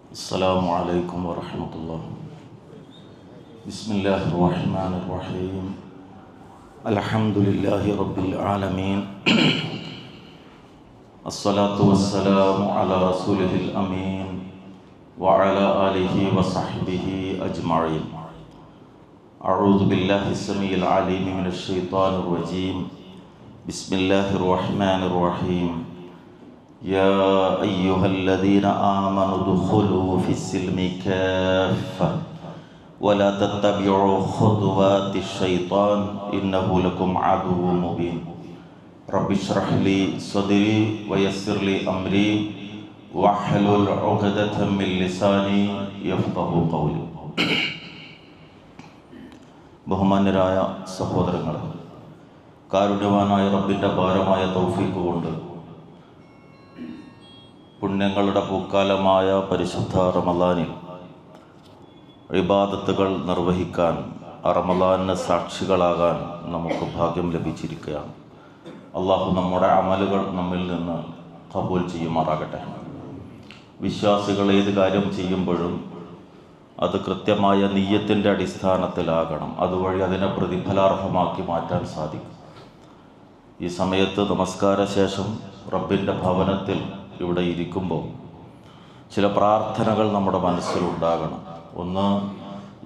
السلام عليكم ورحمة الله. بسم الله الرحمن الرحيم. الحمد لله رب العالمين. الصلاة والسلام على رسوله الأمين وعلى آله وصحبه أجمعين. أعوذ بالله السميع العليم من الشيطان الرجيم. بسم الله الرحمن الرحيم. يا أيها الذين آمنوا ادخلوا في السلم كافة ولا تتبعوا خطوات الشيطان إنه لكم عدو مبين. رب اشرح لي صدري ويسر لي أمري واحلل عقدة من لساني يفقهوا قولي. ബഹുമാന്യരായ സഹോദരങ്ങളെ, കാരുണ്യവാനായ റബ്ബിൻ്റെ ഭാരമായ തൗഫീഖ് കൊണ്ട് പുണ്യങ്ങളുടെ പൂക്കാലമായ പരിശുദ്ധ റമളാനിൽ ഇബാദത്തുകൾ നിർവഹിക്കാൻ, റമളാനിന് സാക്ഷികളാകാൻ നമുക്ക് ഭാഗ്യം ലഭിച്ചിരിക്കുകയാണ്. അള്ളാഹു നമ്മുടെ അമലുകൾ നമ്മിൽ നിന്ന് ഖബൂൽ ചെയ്യുമാറാകട്ടെ. വിശ്വാസികൾ ഏത് കാര്യം ചെയ്യുമ്പോഴും അത് കൃത്യമായ നിയ്യത്തിൻ്റെ അടിസ്ഥാനത്തിലാകണം. അതുവഴി അതിനെ പ്രതിഫലാർഹമാക്കി മാറ്റാൻ സാധിക്കും. ഈ സമയത്ത് നമസ്കാര ശേഷം റബ്ബിൻ്റെ ഭവനത്തിൽ ഇവിടെ ഇരിക്കുമ്പോൾ ചില പ്രാർത്ഥനകൾ നമ്മുടെ മനസ്സിലുണ്ടാകണം. ഒന്ന്,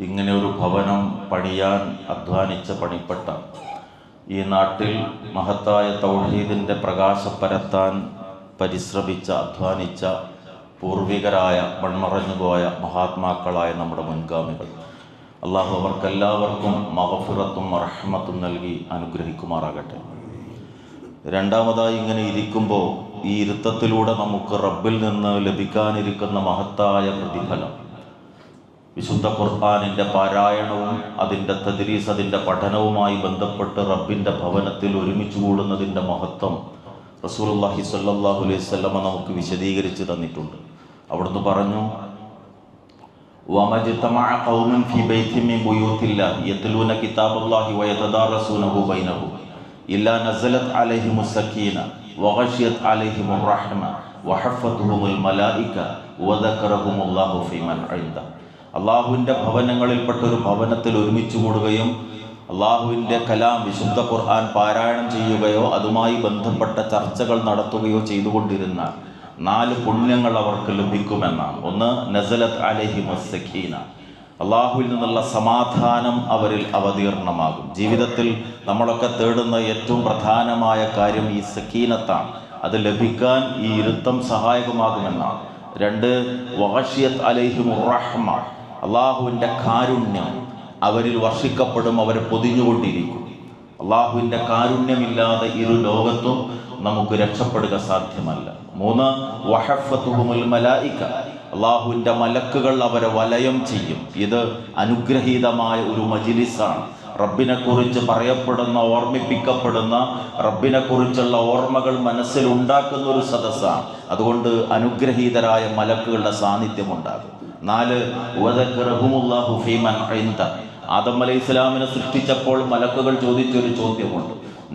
ഇങ്ങനെ ഒരു ഭവനം പണിയാൻ അധ്വാനിച്ച പണിപ്പെട്ട ഈ നാട്ടിൽ മഹത്തായ തൗഹീദിൻ്റെ പ്രകാശം പരത്താൻ പരിശ്രമിച്ച അധ്വാനിച്ച പൂർവികരായ മൺമറഞ്ഞുപോയ മഹാത്മാക്കളായ നമ്മുടെ മുൻഗാമികൾ, അള്ളാഹു അവർക്കെല്ലാവർക്കും മഗ്ഫിറത്തും റഹ്മത്തും നൽകി അനുഗ്രഹിക്കുമാറാകട്ടെ. രണ്ടാമതായി, ഇങ്ങനെ ഇരിക്കുമ്പോൾ ഈ ഇരുത്തത്തിലൂടെ നമുക്ക് റബ്ബിൽ നിന്ന് ലഭിക്കാനിരിക്കുന്ന മഹത്തായ പ്രതിഫലം, വിശുദ്ധ ഖുർആനിൻ്റെ പാരായണവും അതിൻ്റെ തദ്രീസ്, അതിൻ്റെ പഠനവുമായി ബന്ധപ്പെട്ട് റബ്ബിൻ്റെ ഭവനത്തിൽ ഒരുമിച്ച് കൂടുന്നതിൻ്റെ മഹത്വം റസൂലുള്ളാഹി സ്വല്ലല്ലാഹു അലൈഹി വസല്ലമ നമുക്ക് വിശദീകരിച്ച് തന്നിട്ടുണ്ട്. അവിടുന്ന് പറഞ്ഞു, വമജ്തമഅ ഖൗമുൻ ഫീ ബൈത്തിൻ മിൻ ബുയൂത്തില്ലാഹി യത്ലൂന കിതാബല്ലാഹി വയതദാറസൂനഹു ബൈനഹും ഇല്ലാ നസലത് അലൈഹിമുസ് സക്കീന വഗശിയത് അലൈഹിമുർ റഹ്മ വഹഫത്തുഹുമുൽ മലായിക വദക്കറഹുമുല്ലാഹു ഫീമൻ ഇൻദ. അള്ളാഹുവിൻ്റെ ഭവനങ്ങളിൽപ്പെട്ട ഒരു ഭവനത്തിൽ ഒരുമിച്ച് കൂടുകയും അള്ളാഹുവിൻ്റെ കലാം വിശുദ്ധ ഖുർആൻ പാരായണം ചെയ്യുകയോ അതുമായി ബന്ധപ്പെട്ട ചർച്ചകൾ നടത്തുകയോ ചെയ്തുകൊണ്ടിരുന്നാൽ 4 പുണ്യങ്ങൾ അവർക്ക് ലഭിക്കുമെന്നാണ്. ഒന്ന്, നസലത് അലൈഹിമുസ് സക്കീന, അള്ളാഹുവിൽ നിന്നുള്ള സമാധാനം അവരിൽ അവതീർണമാകും. ജീവിതത്തിൽ നമ്മളൊക്കെ തേടുന്ന ഏറ്റവും പ്രധാനമായ കാര്യം ഈ സക്കീനത്താണ്. അത് ലഭിക്കാൻ ഈ ഇരുത്തം സഹായകമാകുമെന്നാണ്. 2, വഗശിയത് അലൈഹിമുർ റഹ്മ, അള്ളാഹുവിൻ്റെ കാരുണ്യം അവരിൽ വർഷിക്കപ്പെടും, അവരെ പൊതിഞ്ഞുകൊണ്ടിരിക്കും. അള്ളാഹുവിൻ്റെ കാരുണ്യമില്ലാതെ ഇരു ലോകത്തും നമുക്ക് രക്ഷപ്പെടുക സാധ്യമല്ല. 3, വഹഫത്തുഹുമുൽ മലായിക, അള്ളാഹുവിൻ്റെ മലക്കുകൾ അവരെ വലയം ചെയ്യും. ഇത് അനുഗ്രഹീതമായ ഒരു മജ്ലിസാണ്. റബ്ബിനെക്കുറിച്ച് പറയപ്പെടുന്ന, ഓർമ്മിപ്പിക്കപ്പെടുന്ന, റബ്ബിനെക്കുറിച്ചുള്ള ഓർമ്മകൾ മനസ്സിലുണ്ടാക്കുന്ന ഒരു സദസ്സാണ്. അതുകൊണ്ട് അനുഗ്രഹീതരായ മലക്കുകളുടെ സാന്നിധ്യമുണ്ടാകും. 4, വദക്കറഹുമുല്ലാഹു ഫീമൻ ഇൻദ, ആദം അലൈഹിസ്സലാമിനെ സൃഷ്ടിച്ചപ്പോൾ മലക്കുകൾ ചോദിച്ചൊരു ചോദ്യമുണ്ട്,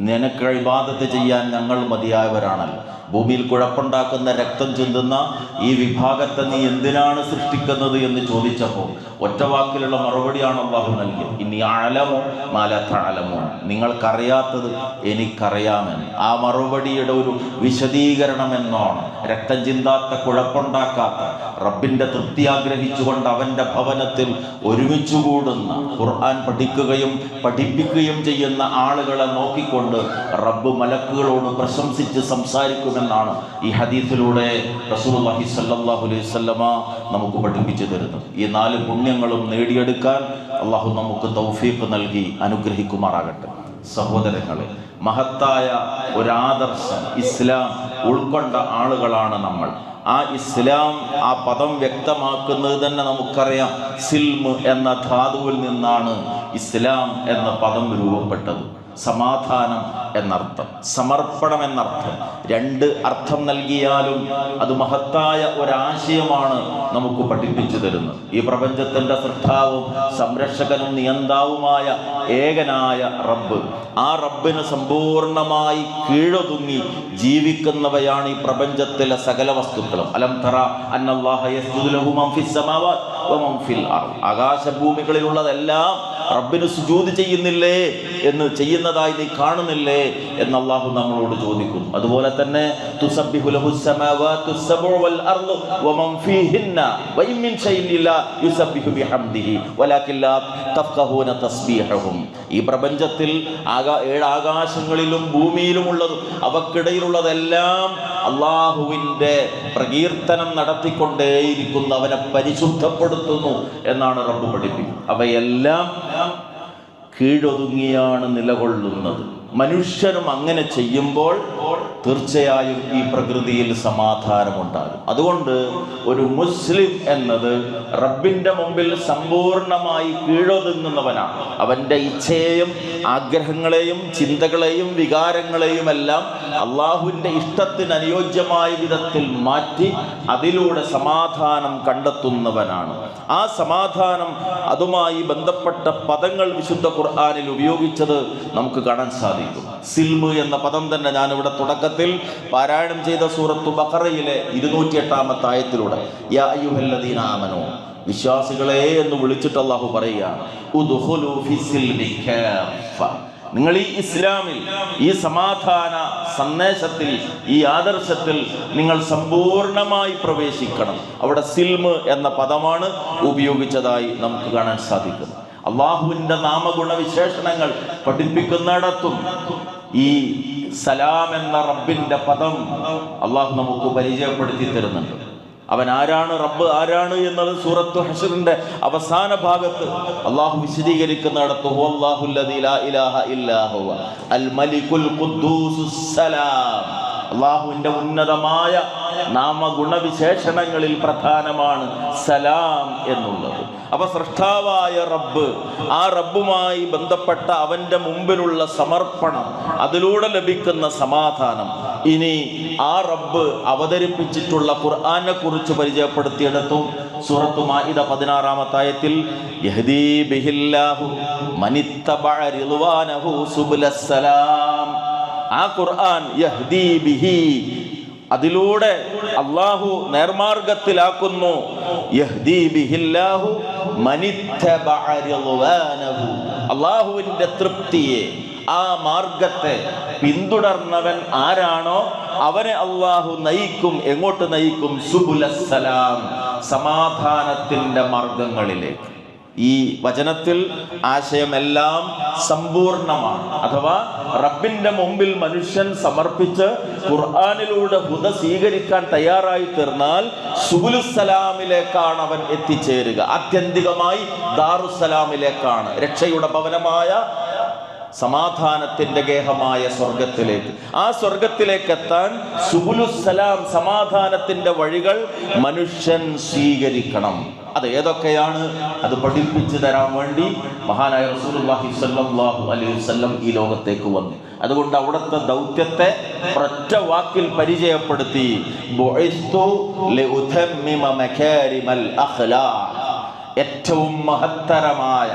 നിനക്ക് ഇബാദത്ത് ചെയ്യാൻ ഞങ്ങൾ മതിയായവരാണല്ലോ, ഭൂമിയിൽ കുഴപ്പമുണ്ടാക്കുന്ന, രക്തം ചിന്തുന്ന ഈ വിഭാഗത്തെ നീ എന്തിനാണ് സൃഷ്ടിക്കുന്നത് എന്ന് ചോദിച്ചപ്പോൾ ഒറ്റ വാക്കിലുള്ള മറുപടിയാണ് അല്ലാഹു നൽകിയത്, ഇനി അഅലമു മാ ലാ തഅലമൂൻ, നിങ്ങൾക്കറിയാത്തത് എനിക്കറിയാമെന്ന്. ആ മറുപടിയുടെ ഒരു വിശദീകരണം എന്നോണം രക്തം ചിന്താത്ത, കുഴപ്പമുണ്ടാക്കാത്ത, റബ്ബിൻ്റെ തൃപ്തി ആഗ്രഹിച്ചുകൊണ്ട് അവൻ്റെ ഭവനത്തിൽ ഒരുമിച്ച് കൂടുന്ന, ഖുർആൻ പഠിക്കുകയും പഠിപ്പിക്കുകയും ചെയ്യുന്ന ആളുകളെ നോക്കിക്കൊണ്ട് റബ്ബ് മലക്കുകളോട് പ്രശംസിച്ച് സംസാരിക്കുമെന്നാണ് ഈ ഹദീസിലൂടെ റസൂലുള്ളാഹി സ്വല്ലല്ലാഹു അലൈഹി വസല്ലമ നമുക്ക് പഠിപ്പിച്ചു തരുന്നത്. ഈ 4 പുണ്യങ്ങളും നേടിയെടുക്കാൻ അള്ളാഹു നമുക്ക് തൗഫീഖ് നൽകി അനുഗ്രഹിക്കുമാറാകട്ടെ. സഹോദരങ്ങളെ, മഹത്തായ ഒരാദർശം ഇസ്ലാം ഉൾക്കൊണ്ട ആളുകളാണ് നമ്മൾ. ആ ഇസ്ലാം, ആ പദം വ്യക്തമാക്കുന്നത് തന്നെ നമുക്കറിയാം. സിൽമ് എന്ന ധാതുവിൽ നിന്നാണ് ഇസ്ലാം എന്ന പദം രൂപപ്പെട്ടത്. സമാധാനം എന്നർത്ഥം, സമർപ്പണം എന്നർത്ഥം. രണ്ട് അർത്ഥം നൽകിയാലും അത് മഹത്തായ ഒരാശയമാണ് നമുക്ക് പഠിപ്പിച്ചു തരുന്നത്. ഈ പ്രപഞ്ചത്തിൻ്റെ സൃഷ്ടാവും സംരക്ഷകനും നിയന്താവുമായ ഏകനായ റബ്ബ്, ആ റബ്ബിന് സമ്പൂർണമായി കീഴൊതുങ്ങി ജീവിക്കുന്നവയാണ് ഈ പ്രപഞ്ചത്തിലെ സകല വസ്തുക്കളും. അലം തറ അന്നല്ലാഹ യസ്ജുദു ലഹു മൻ ഫിസ് സമാവാതി വമൻ ഫിൽ അർദ്. ആകാശഭൂമികളിലുള്ളതെല്ലാം റബ്ബിന് സുജൂദ് ചെയ്യുന്നില്ലേ എന്ന്, ചെയ്യുന്നതായി നീ കാണുന്നില്ലേ എന്ന് അല്ലാഹു നമ്മളോട് ചോദിക്കുന്നു. അതുപോലെ തന്നെ തുസബ്ബിഹു ലഹുസ് സമാവാതു സബ്ഉ വൽ അർദു വമൻ ഫീഹിന്ന വഇൻ മിൻ ശൈഇൻ ഇല്ലാ യുസബ്ബിഹു ബിഹംദിഹി വലാകിൻ ലാ തഫ്ഖഹൂന തസ്ബീഹഹും. ഈ പ്രപഞ്ചത്തിൽ ഏഴ് ആകാശങ്ങളിലും ഭൂമിയിലുമുള്ളതും അവക്കിടയിലുള്ളതെല്ലാം അള്ളാഹുവിൻ്റെ പ്രകീർത്തനം നടത്തിക്കൊണ്ടേയിരിക്കുന്നു, അവനെ പരിശുദ്ധപ്പെടുത്തുന്നു എന്നാണ് റബ്ബ് പഠിപ്പിക്കുന്നത്. അവയെല്ലാം കീഴൊതുങ്ങിയാണ് നിലകൊള്ളുന്നത്. മനുഷ്യനും അങ്ങനെ ചെയ്യുമ്പോൾ തീർച്ചയായും ഈ പ്രകൃതിയിൽ സമാധാനമുണ്ടാകും. അതുകൊണ്ട് ഒരു മുസ്ലിം എന്നത് റബ്ബിൻ്റെ മുമ്പിൽ സമ്പൂർണമായി കീഴൊതുങ്ങുന്നവനാണ്. അവൻ്റെ ഇച്ഛയെയും ആഗ്രഹങ്ങളെയും ചിന്തകളെയും വികാരങ്ങളെയും എല്ലാം അള്ളാഹുവിൻ്റെ ഇഷ്ടത്തിന് അനുയോജ്യമായ വിധത്തിൽ മാറ്റി അതിലൂടെ സമാധാനം കണ്ടെത്തുന്നവനാണ്. ആ സമാധാനം, അതുമായി ബന്ധപ്പെട്ട പദങ്ങൾ വിശുദ്ധ ഖുർആനിൽ ഉപയോഗിച്ചത് നമുക്ക് കാണാൻ സാധിക്കും. സിൽമ് എന്ന പദം തന്നെ ഞാനിവിടെ തുടക്കത്തിൽ പാരായണം ചെയ്ത സൂറത്തു ബഖറയിലെ 208-ാമത്തെ ആയത്തിലൂടെ യാ അയ്യുഹല്ലദീന ആമനൂ, വിശ്വാസികളെ എന്ന് വിളിച്ചിട്ട് അല്ലാഹു പറയുകയാണ്, ഉദ്ഖുലൂ ഫിസ്സിൽമി കാഫ. നിങ്ങൾ ഈ ഇസ്ലാമിൽ, ഈ സമാധാന സന്ദേശത്തിൽ, ഈ ആദർശത്തിൽ നിങ്ങൾ സമ്പൂർണമായി പ്രവേശിക്കണം. അവിടെ സിൽമ് എന്ന പദമാണ് ഉപയോഗിച്ചതായി നമുക്ക് കാണാൻ സാധിക്കുന്നത്. അള്ളാഹുവിൻ്റെ നാമഗുണവിശേഷണങ്ങൾ പഠിപ്പിക്കുന്നിടത്തും ഈ സലാം എന്ന റബ്ബിൻ്റെ പദം അള്ളാഹു നമുക്ക് പരിചയപ്പെടുത്തി തരുന്നുണ്ട്. അവൻ ആരാണ്, റബ്ബ് ആരാണ് എന്നത് സൂറത്തു ഹശ്റിന്റെ അവസാന ഭാഗത്ത് അള്ളാഹു വിശദീകരിക്കുന്നിടത്ത് ഹുവല്ലാഹുല്ലദീ ലാ ഇലാഹ ഇല്ലാ ഹുവ അൽ മലികുൽ ഖുദ്ദൂസുസ് സലാം. അള്ളാഹുവിൻ്റെ ഉന്നതമായ നാമഗുണവിശേഷണങ്ങളിൽ പ്രധാനമാണ് സലാം എന്നുള്ളത്. അപ്പൊ സൃഷ്ടാവായ റബ്ബ്, ആ റബ്ബുമായി ബന്ധപ്പെട്ട അവൻ്റെ മുമ്പിലുള്ള സമർപ്പണം, അതിലൂടെ ലഭിക്കുന്ന സമാധാനം. ഇനി ആ റബ്ബ് അവതരിപ്പിച്ചിട്ടുള്ള ഖുർആനെ കുറിച്ച് പരിചയപ്പെടുത്തിയെടുത്തും സൂറത്തു മാഇദ 16-ാമത്തെ ആയത്തിൽ യഹ്ദീ ബിഹില്ലാഹു മനിത്തബഅ റിദ്വാനഹു സുബുലസ്സലാം. ആ ഖുർആൻ യഹ്ദീ ബിഹി, അതിലൂടെ അള്ളാഹു നേർമാർഗത്തിലാക്കുന്നു. യഹ്ദീ ബിഹില്ലാഹു മനിത്തബഅ റിദ്വാനഹു, അള്ളാഹുവിൻ്റെ തൃപ്തിയെ, ആ മാർഗത്തെ പിന്തുടർന്നവൻ ആരാണോ അവനെ അള്ളാഹു നയിക്കും. എങ്ങോട്ട് നയിക്കും? സുബുലസ്സലാം, സമാധാനത്തിൻ്റെ മാർഗങ്ങളിലേക്ക്. ഈ വചനത്തിൽ ആശയമെല്ലാം സമ്പൂർണമാണ്. അഥവാ റബ്ബിൻ്റെ മുമ്പിൽ മനുഷ്യൻ സമർപ്പിച്ച് ഖുർആനിലൂടെ ഹുദ സ്വീകരിക്കാൻ തയ്യാറായി തീർന്നാൽ സുബുലുസ്സലാമിലേക്കാണ് അവൻ എത്തിച്ചേരുക. ആത്യന്തികമായി ദാറുസ്സലാമിലേക്കാണ്, രക്ഷയുടെ ഭവനമായ സമാധാനത്തിൻ്റെ ഗേഹമായ സ്വർഗത്തിലേക്ക്. ആ സ്വർഗത്തിലേക്ക് എത്താൻ സുബുലുസ്സലാം, സമാധാനത്തിൻ്റെ വഴികൾ മനുഷ്യൻ സ്വീകരിക്കണം. അത് ഏതൊക്കെയാണ്? അത് പഠിപ്പിച്ചു തരാൻ വേണ്ടി മഹാനായ റസൂലുള്ളാഹി സ്വല്ലല്ലാഹു അലൈഹി വസല്ലം ഈ ലോകത്തേക്ക് വന്നു. അതുകൊണ്ട് അവിടുത്തെ ദൗത്യത്തെ ഒരൊറ്റ വാക്കിൽ പരിചയപ്പെടുത്തി, ബുഇസ്തു ലിഉതമ്മിമ മകാരിമൽ അഖ്ലാഖ്. ഏറ്റവും മഹത്തരമായ,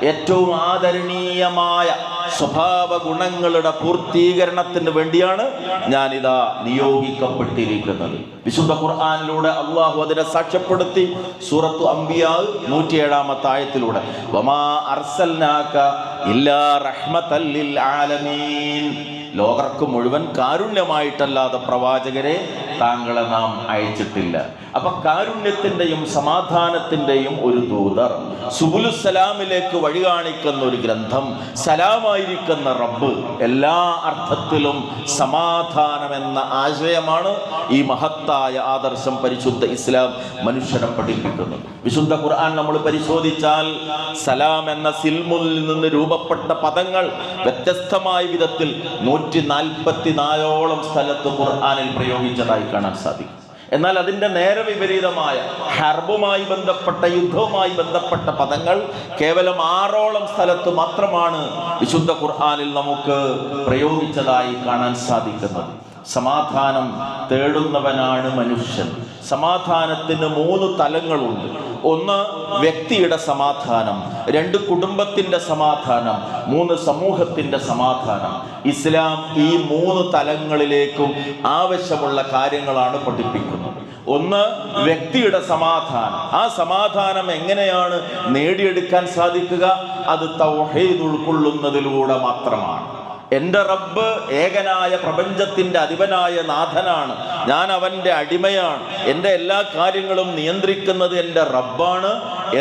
ഏറ്റവും ആദരണീയമായ സ്വഭാവ ഗുണങ്ങളുടെ പൂർത്തീകരണത്തിന് വേണ്ടിയാണ് ഞാനിതാ നിയോഗിക്കപ്പെട്ടിരിക്കുന്നത്. വിശുദ്ധ ഖുർആനിലൂടെ അള്ളാഹു അതിനെ സാക്ഷ്യപ്പെടുത്തി. സൂറത്തു അംബിയാ 107-ാമത്തെ ആയത്തിലൂടെ വമാ അർസൽനാക ഇല്ലാ റഹ്മത്തൽ ലിൽ ആലമീൻ, ലോകർക്ക് മുഴുവൻ കാരുണ്യമായിട്ടല്ലാതെ പ്രവാചകരെ താങ്കളെ നാം അയച്ചിട്ടില്ല. അപ്പൊ കാരുണ്യത്തിൻ്റെയും സമാധാനത്തിൻ്റെയും ഒരു ദൂതർ, സുബുലുസ്സലാമിലേക്ക് വഴി കാണിക്കുന്ന ഒരു ഗ്രന്ഥം, സലാമായിരിക്കുന്ന റബ്ബ്, എല്ലാ അർത്ഥത്തിലും സമാധാനം എന്ന ആശയമാണ് ഈ മഹത്തായ ആദർശം പരിശുദ്ധ ഇസ്ലാം മനുഷ്യനെ പഠിപ്പിക്കുന്നത്. വിശുദ്ധ ഖുർആൻ നമ്മൾ പരിശോധിച്ചാൽ സലാം എന്ന സിൽമുൽ നിന്ന് രൂപപ്പെട്ട പദങ്ങൾ വ്യത്യസ്തമായ വിധത്തിൽ 144-ഓളം സ്ഥലത്ത് ഖുർആനിൽ പ്രയോഗിച്ചതായി കാണാൻ സാധിക്കും. എന്നാൽ അതിൻ്റെ നേരെ വിപരീതമായ ഹർബുമായി ബന്ധപ്പെട്ട, യുദ്ധവുമായി ബന്ധപ്പെട്ട പദങ്ങൾ കേവലം 6ഓളം സ്ഥലത്ത് മാത്രമാണ് വിശുദ്ധ ഖുർആനിൽ നമുക്ക് പ്രയോഗിച്ചതായി കാണാൻ സാധിക്കുന്നത്. സമാധാനം തേടുന്നവനാണ് മനുഷ്യൻ. സമാധാനത്തിന് 3 തലങ്ങളുണ്ട്. 1 വ്യക്തിയുടെ സമാധാനം, 2 കുടുംബത്തിൻ്റെ സമാധാനം, 3 സമൂഹത്തിൻ്റെ സമാധാനം. ഇസ്ലാം ഈ 3 തലങ്ങളിലേക്കും ആവശ്യമുള്ള കാര്യങ്ങളാണ് പഠിപ്പിക്കുന്നത്. 1 വ്യക്തിയുടെ സമാധാനം. ആ സമാധാനം എങ്ങനെയാണ് നേടിയെടുക്കാൻ സാധിക്കുക? അത് തൗഹീദ് ഉൾക്കൊള്ളുന്നതിലൂടെ മാത്രമാണ്. എൻ്റെ റബ്ബ് ഏകനായ പ്രപഞ്ചത്തിൻ്റെ അധിപനായ നാഥനാണ്, ഞാൻ അവൻ്റെ അടിമയാണ്, എൻ്റെ എല്ലാ കാര്യങ്ങളും നിയന്ത്രിക്കുന്നത് എൻ്റെ റബ്ബാണ്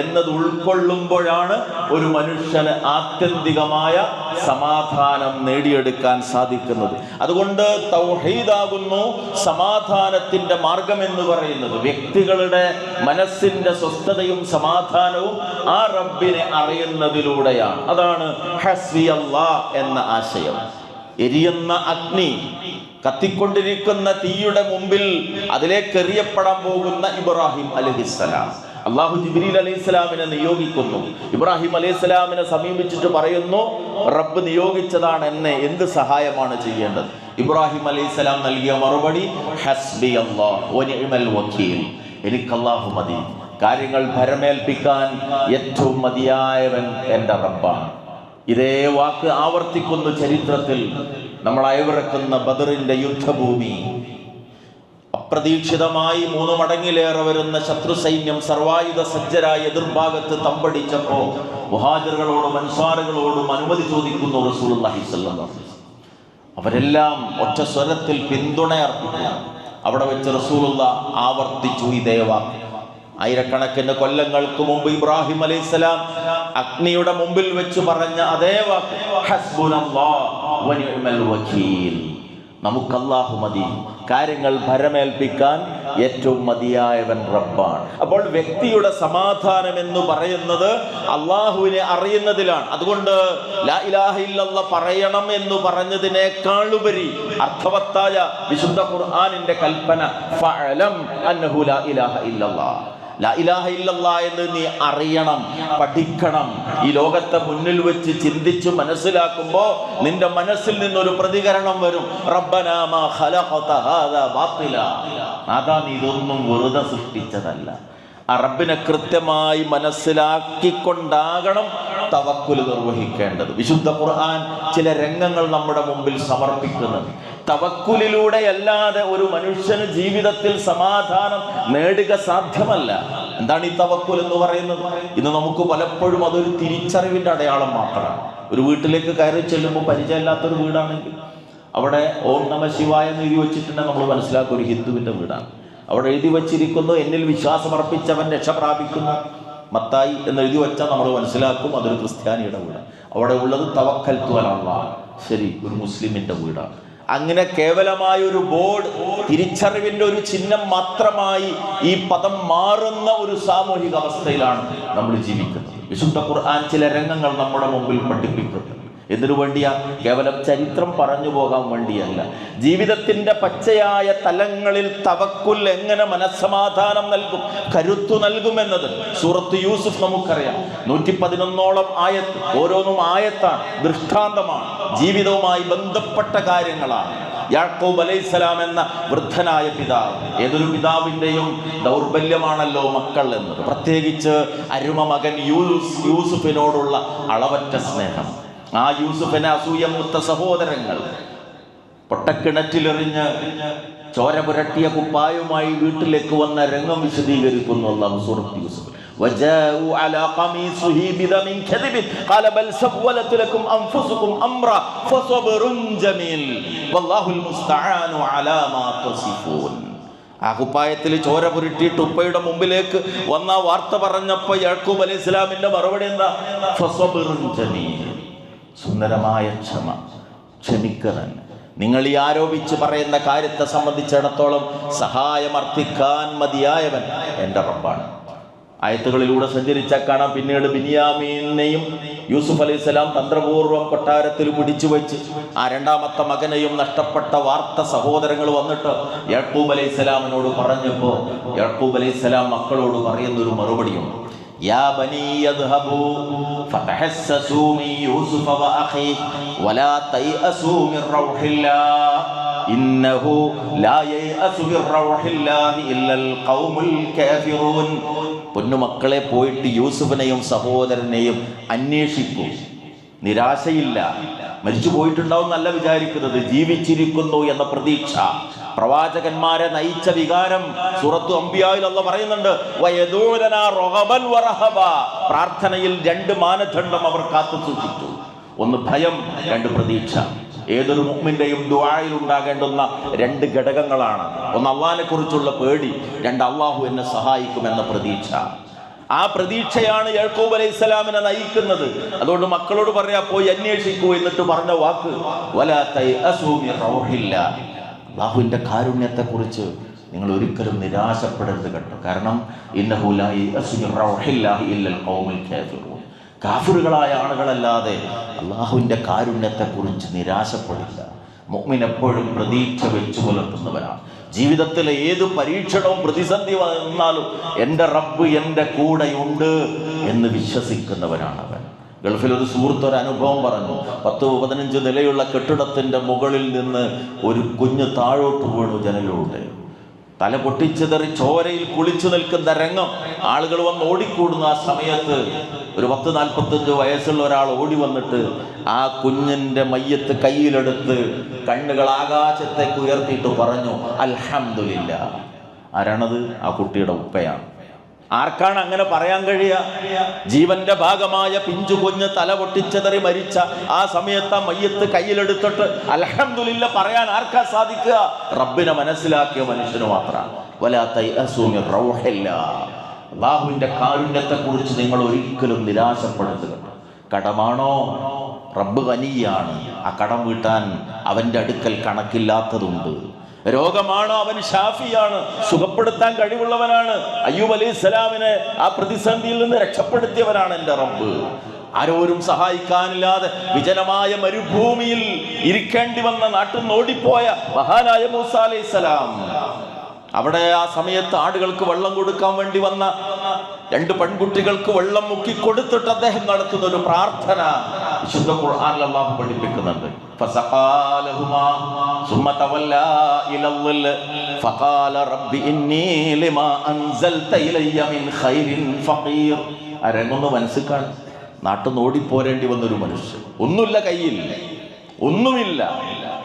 എന്നത് ഉൾക്കൊള്ളുമ്പോഴാണ് ഒരു മനുഷ്യന് ആത്യന്തികമായ സമാധാനം നേടിയെടുക്കാൻ സാധിക്കുന്നത്. അതുകൊണ്ട് തൗഹീദാകുന്നു സമാധാനത്തിൻ്റെ മാർഗമെന്ന് പറയുന്നത്. വ്യക്തികളുടെ മനസ്സിൻ്റെ സ്വസ്ഥതയും സമാധാനവും ആ റബ്ബിനെ അറിയുന്നതിലൂടെയാണ്. അതാണ് ഹസ്ബി അല്ലാഹ് എന്ന ആശയം. എരിയുന്ന അഗ്നി, കത്തിക്കൊണ്ടിരിക്കുന്ന തീയുടെ മുമ്പിൽ അതിലേക്ക് എറിയപ്പെടാൻ പോകുന്ന ഇബ്രാഹിം അലൈഹിസ്സലാം, അള്ളാഹു ജിബ്രീൽ അലൈഹിസ്സലാമിനെ നിയോഗിക്കുന്നു. ഇബ്രാഹിം അലൈഹിസ്സലാമിനെ സമീപിച്ചിട്ട് പറയുന്നു, റബ്ബ് നിയോഗിച്ചതാണ് എന്നെ, എന്ത് സഹായമാണ് ചെയ്യേണ്ടത്? ഇബ്രാഹിം അലൈഹിസ്സലാം നൽകിയ മറുപടി ഹസ്ബി അല്ലാഹ് വ നിഅ്മൽ വക്കീൽ, എനിക്ക് അല്ലാഹു മതി, കാര്യങ്ങൾ ഭരമേൽപ്പിക്കാൻ ഏറ്റവും മതിയായവൻ എൻ്റെ റബ്ബാണ്. ഇതേ വാക്ക് ആവർത്തിക്കുന്നു ചരിത്രത്തിൽ. നമ്മൾ അയവിറക്കുന്ന ബദറിന്റെ യുദ്ധഭൂമി, അപ്രതീക്ഷിതമായി 3 മടങ്ങിലേറെ വരുന്ന ശത്രു സൈന്യം സർവായുധ സജ്ജരായ എതിർഭാഗത്ത് തമ്പടിച്ചപ്പോൾ മുഹാജിറുകളോടും അൻസാറുകളോടും അനുമതി ചോദിക്കുന്നു റസൂലുള്ളാഹി സ്വല്ലല്ലാഹു അലൈഹി വസല്ലം. അവരെല്ലാം ഒറ്റ സ്വരത്തിൽ പിന്തുണ അർപ്പിക്കുന്നു. അവിടെ വെച്ച് റസൂലുള്ളാഹി ആവർത്തിച്ചു ഇതേ വാക്ക്. ആയിരക്കണക്കിന് കൊല്ലങ്ങൾക്ക് മുമ്പ് ഇബ്രാഹിം അലൈഹിസ്സലാം അഗ്നിയുടെ മുമ്പിൽ വെച്ച് പറഞ്ഞ അതേ വാക്ക്, ഹസ്ബുനല്ലാഹ് വ നിഅ്മൽ വക്കീൽ, നമുക്ക് അല്ലാഹു മതി, കാര്യങ്ങൾ ഭരമേൽപ്പിക്കാൻ ഏറ്റവും മതിയായവൻ റബ്ബാണ്. അപ്പോൾ വ്യക്തിയുടെ സമാധാനം എന്ന് പറയുന്നത് അള്ളാഹുവിനെ അറിയുന്നതിലാണ്. അതുകൊണ്ട് ലാ ഇലാഹ ഇല്ലല്ലാഹ് പറയണം എന്ന് പറഞ്ഞതിനേക്കാളുപരി അർത്ഥവത്തായ വിശുദ്ധ ഖുർആനിന്റെ കൽപ്പന ഫഅലം അന്നഹു ലാ ഇലാഹ ഇല്ലല്ലാഹ്, ലാ ഇലാഹ ഇല്ലല്ലാഹ് എന്ന് നീ അറിയണം, പഠിക്കണം. ഈ ലോകത്തെ മുന്നിൽ വെച്ച് ചിന്തിച്ച് മനസ്സിലാക്കുമ്പോൾ നിന്റെ മനസ്സിൽ നിന്നൊരു പ്രതികരണം വരും, റബ്ബനാ മാ ഖലഖത ഹാദാ ബാത്തില, നാഥാ നീ ഇതൊന്നും വെറുതെ സൃഷ്ടിച്ചതല്ല. ആ റബ്ബിനെ കൃത്യമായി മനസ്സിലാക്കിക്കൊണ്ടാകണം തവക്കുൽ നിർവഹിക്കേണ്ടത്. വിശുദ്ധ ഖുർആൻ ചില രംഗങ്ങൾ നമ്മുടെ മുമ്പിൽ സമർപ്പിക്കുന്നത്. തവക്കുലിലൂടെ അല്ലാതെ ഒരു മനുഷ്യന് ജീവിതത്തിൽ സമാധാനം നേടുക സാധ്യമല്ല. എന്താണ് ഈ തവക്കുൽ എന്ന് പറയുന്നത്? ഇന്ന് നമുക്ക് പലപ്പോഴും അതൊരു തിരിച്ചറിവിൻ്റെ അടയാളം മാത്രമാണ്. ഒരു വീട്ടിലേക്ക് കയറി ചെല്ലുമ്പോൾ പരിചയമില്ലാത്തൊരു വീടാണെങ്കിൽ അവിടെ ഓം നമ ശിവായ എന്ന് എഴുതി വെച്ചിട്ടുണ്ടെങ്കിൽ നമ്മൾ മനസ്സിലാക്കും ഒരു ഹിന്ദുവിൻ്റെ വീടാണ്. അവിടെ എഴുതി വച്ചിരിക്കുന്നു എന്നിൽ വിശ്വാസമർപ്പിച്ചവൻ രക്ഷ പ്രാപിക്കുന്നു, മത്തായി എന്ന് എഴുതി വെച്ചാൽ നമ്മൾ മനസ്സിലാക്കും അതൊരു ക്രിസ്ത്യാനിയുടെ വീടാണ്. അവിടെ ഉള്ളത് തവക്കൽതു അലല്ലാഹ്, ശരി, ഒരു മുസ്ലിമിൻ്റെ വീടാണ്. അങ്ങനെ കേവലമായ ഒരു ബോർഡ്, തിരിച്ചറിവിൻ്റെ ഒരു ചിഹ്നം മാത്രമായി ഈ പദം മാറുന്ന ഒരു സാമൂഹിക അവസ്ഥയിലാണ് നമ്മൾ ജീവിക്കുന്നത്. വിശുദ്ധ ഖുർആൻ ചില രംഗങ്ങൾ നമ്മുടെ മുമ്പിൽ പഠിപ്പിക്കുന്നു. എന്തിനു വേണ്ടിയാ? കേവലം ചരിത്രം പറഞ്ഞു പോകാൻ വേണ്ടിയല്ല. ജീവിതത്തിൻ്റെ പച്ചയായ തലങ്ങളിൽ തവക്കുൽ എങ്ങനെ മനസ്സമാധാനം നൽകും, കരുത്തു നൽകുമെന്നത് സൂറത്ത് യൂസുഫ് നമുക്കറിയാം. 111ഓളം ആയത്ത്, ഓരോന്നും ആയത്താണ്, ദൃഷ്ടാന്തമാണ്, ജീവിതവുമായി ബന്ധപ്പെട്ട കാര്യങ്ങളാണ്. യാക്കൂബ് അലൈഹിസ്സലാം എന്ന വൃദ്ധനായ പിതാവ്, ഏതൊരു പിതാവിൻ്റെയും ദൗർബല്യമാണല്ലോ മക്കൾ എന്നത്. പ്രത്യേകിച്ച് അരുമ മകൻ യൂസുഫിനോടുള്ള അളവറ്റ സ്നേഹം. ആ യൂസുഫിനെ അസൂയമൂത്ത സഹോദരങ്ങൾ പൊട്ടക്കിണറ്റിലെറിഞ്ഞ് ചോര പുരട്ടിയ കുപ്പായുമായി വീട്ടിലേക്ക് വന്ന രംഗം വിശദീകരിക്കുന്നു അല്ലാഹു സൂറത്ത് യൂസുഫ്. وجاءوا على قميصه بدم كذب قال بل سولت لكم انفسكم امرا فصبر جميل والله المستعان على ما تصفون. ആ കുപ്പായത്തിൽ ചോര പുരട്ടിയിട്ട് ഉപ്പയുടെ മുമ്പിലേക്ക് വന്ന വാർത്ത പറഞ്ഞപ്പോൾ യാക്കൂബ് അലൈഹി ഇസ്ലാമിന്റെ മറുപടി എന്താ? ഫസബറുൻ ജമീൽ, സുന്ദരമായ ക്ഷമ, ക്ഷമിക്കുക തന്നെ. നിങ്ങൾ ഈ ആരോപിച്ച് പറയുന്ന കാര്യത്തെ സംബന്ധിച്ചിടത്തോളം സഹായമർത്ഥിക്കാൻ മതിയായവൻ എൻ്റെ റബ്ബാണ്. ആയത്തുകളിലൂടെ സഞ്ചരിച്ചാൽ കാണാം. പിന്നീട് ബിനിയാമീനെയും യൂസുഫ് അലൈഹിസ്സലാം തന്ത്രപൂർവ്വം കൊട്ടാരത്തിൽ പിടിച്ചു വെച്ച് ആ രണ്ടാമത്തെ മകനെയും നഷ്ടപ്പെട്ട വാർത്ത സഹോദരങ്ങൾ വന്നിട്ട് യാക്കൂബ് അലൈഹിസ്സലാമിനോട് പറഞ്ഞപ്പോൾ യാക്കൂബ് അലൈഹിസ്സലാം മക്കളോട് പറയുന്നൊരു മറുപടിയുണ്ട്. യാ ബനീ യദ്ഹബൂ ഫതഹസ്സസൂ മിൻ യൂസുഫ വഅഖീഹി വലാ തയഅസൂ മിൻ റൗഹില്ലാഹ് ഇന്നഹു ലാ യയഅസു മിൻ റൗഹില്ലാഹി ഇല്ലൽ ഖൗമുൽ കാഫിറൂൻ. പൊന്നുമക്കളെ, പോയിട്ട് യൂസുഫിനെയും സഹോദരനെയും അന്വേഷിക്കൂ. നിരാശയില്ല. മരിച്ചു പോയിട്ടുണ്ടാവും എന്നല്ല വിചാരിക്കുന്നത്, ജീവിച്ചിരിക്കുന്നു എന്ന പ്രതീക്ഷ. പ്രവാചകന്മാരെ നയിച്ച വികാരം സൂറത്തു അംബിയായിൽ അല്ലാഹു പറയുന്നുണ്ട്, വയദൂലനാ റഗബൻ വറഹബ. പ്രാർത്ഥനയിൽ രണ്ട് മാനദണ്ഡം അവർ കാത്തു സൂക്ഷിച്ചു. ഒന്ന് ഭയം, രണ്ട് പ്രതീക്ഷ. ഏതൊരു മുഅ്മിന്റെയും ദുആയിൽ ഉണ്ടാകേണ്ടുന്ന രണ്ട് ഘടകങ്ങളാണ്. ഒന്ന് അള്ളാഹിനെ കുറിച്ചുള്ള പേടി, രണ്ട് അള്ളാഹു എന്നെ സഹായിക്കുമെന്ന പ്രതീക്ഷ. ആ പ്രതീക്ഷയാണ് യാക്കൂബ് അലൈഹിസ്സലാമിനെ നയിക്കുന്നത്. അതുകൊണ്ട് മക്കളോട് പറയാ, പോയി അന്വേഷിക്കൂ. എന്നിട്ട് പറഞ്ഞ വാക്ക് വലാ തയഅസൂ മിൻ റൗഹില്ലാഹ്. അള്ളാഹുവിൻ്റെ കാരുണ്യത്തെക്കുറിച്ച് നിങ്ങൾ ഒരിക്കലും നിരാശപ്പെടരുത് കേട്ടോ. കാരണം ഇന്നഹു ലാ യയഅസു മിൻ റൗഹില്ലാഹി ഇല്ലൽ ഖൗമുൽ കാഫിറൂൻ. കാഫിറുകളായ ആളുകളല്ലാതെ അള്ളാഹുവിൻ്റെ കാരുണ്യത്തെക്കുറിച്ച് നിരാശപ്പെടില്ല. മുഅ്മിൻ എപ്പോഴും പ്രതീക്ഷ വെച്ചു പുലർത്തുന്നവനാണ്. ജീവിതത്തിലെ ഏത് പരീക്ഷണവും പ്രതിസന്ധി വന്നാലും എൻ്റെ റബ്ബ് എൻ്റെ കൂടെയുണ്ട് എന്ന് വിശ്വസിക്കുന്നവനാണ് അവൻ. ഗൾഫിൽ ഒരു സുഹൃത്ത് ഒരു അനുഭവം പറഞ്ഞു. 10-15 നിലയുള്ള കെട്ടിടത്തിൻ്റെ മുകളിൽ നിന്ന് ഒരു കുഞ്ഞ് താഴോട്ട് വീണു ജനലിലൂടെ. തല പൊട്ടിച്ചെതറി ചോരയിൽ കുളിച്ചു നിൽക്കുന്ന രംഗം. ആളുകൾ വന്ന് ഓടിക്കൂടുന്ന ആ സമയത്ത് ഒരു 40-45 വയസ്സുള്ള ഒരാൾ ഓടി വന്നിട്ട് ആ കുഞ്ഞിൻ്റെ മയ്യത്ത് കയ്യിലെടുത്ത് കണ്ണുകൾ ആകാശത്തേക്ക് ഉയർത്തിയിട്ട് പറഞ്ഞു, അൽഹംദുലില്ലാഹ്. ആരാണത്? ആ കുട്ടിയുടെ ഉപ്പയാണ്. ആർക്കാണ് അങ്ങനെ പറയാൻ കഴിയുക? ജീവന്റെ ഭാഗമായ പിഞ്ചു കുഞ്ഞ് തല പൊട്ടിച്ചെതറി മരിച്ച ആ സമയത്ത് ആ മയ്യത്ത് കയ്യിലെടുത്തിട്ട് അൽഹംദുലില്ലാഹ് പറയാൻ ആർക്കാ സാധിക്കുക? റബ്ബിനെ മനസ്സിലാക്കിയ മനുഷ്യന് മാത്രമാണ്. വലാ തയഅസൂ മിൻ റൗഹില്ലാഹ്. അല്ലാഹുവിൻ്റെ കാരുണ്യത്തെക്കുറിച്ച് നിങ്ങൾ ഒരിക്കലും നിരാശപ്പെടരുത്. കടമാണോ? റബ്ബ് ഗനിയാണ്. ആ കടം വീട്ടാൻ അവൻ്റെ അടുക്കൽ കണക്കില്ലാത്തതുണ്ട്. രോഗമാണോ? അവൻ ഷാഫിയാണ്, സുഖപ്പെടുത്താൻ കഴിവുള്ളവനാണ്. അയ്യൂബ് അലൈഹിസ്സലാമിനെ ആ പ്രതിസന്ധിയിൽ നിന്ന് രക്ഷപ്പെടുത്തിയവനാണ് എൻ്റെ റബ്ബ്. ആരോരും സഹായിക്കാനില്ലാതെ വിജനമായ മരുഭൂമിയിൽ ഇരിക്കേണ്ടി വന്ന നാട്ടിൽ നിന്ന് ഓടിപ്പോയ മഹാനായ മൂസ അലൈഹിസ്സലാം, അവിടെ ആ സമയത്ത് ആടുകൾക്ക് വെള്ളം കൊടുക്കാൻ വേണ്ടി വന്ന 2 പെൺകുട്ടികൾക്ക് വെള്ളം മുക്കി കൊടുത്തിട്ട് അദ്ദേഹം നടത്തുന്ന ഒരു പ്രാർത്ഥന വിശുദ്ധ ഖുർആനിൽ അല്ലാഹു പഠിപ്പിക്കുന്നുണ്ട്. ഫസഖാലഹുമാ സുമ്മ തവല്ലാ ഇലൽ ഫഖാല റബ്ബി ഇന്നി ലിമാ അൻസൽത ഇലയ്യ മിൻ ഖൈരിൻ ഫഖീർ. അരങ്ങൊന്ന് മനസ്സിലാണ്. നാട്ടിൽ നിന്ന് ഓടിപ്പോരേണ്ടി വന്നൊരു മനുഷ്യൻ, ഒന്നുമില്ല കയ്യിൽ, ഒന്നുമില്ല,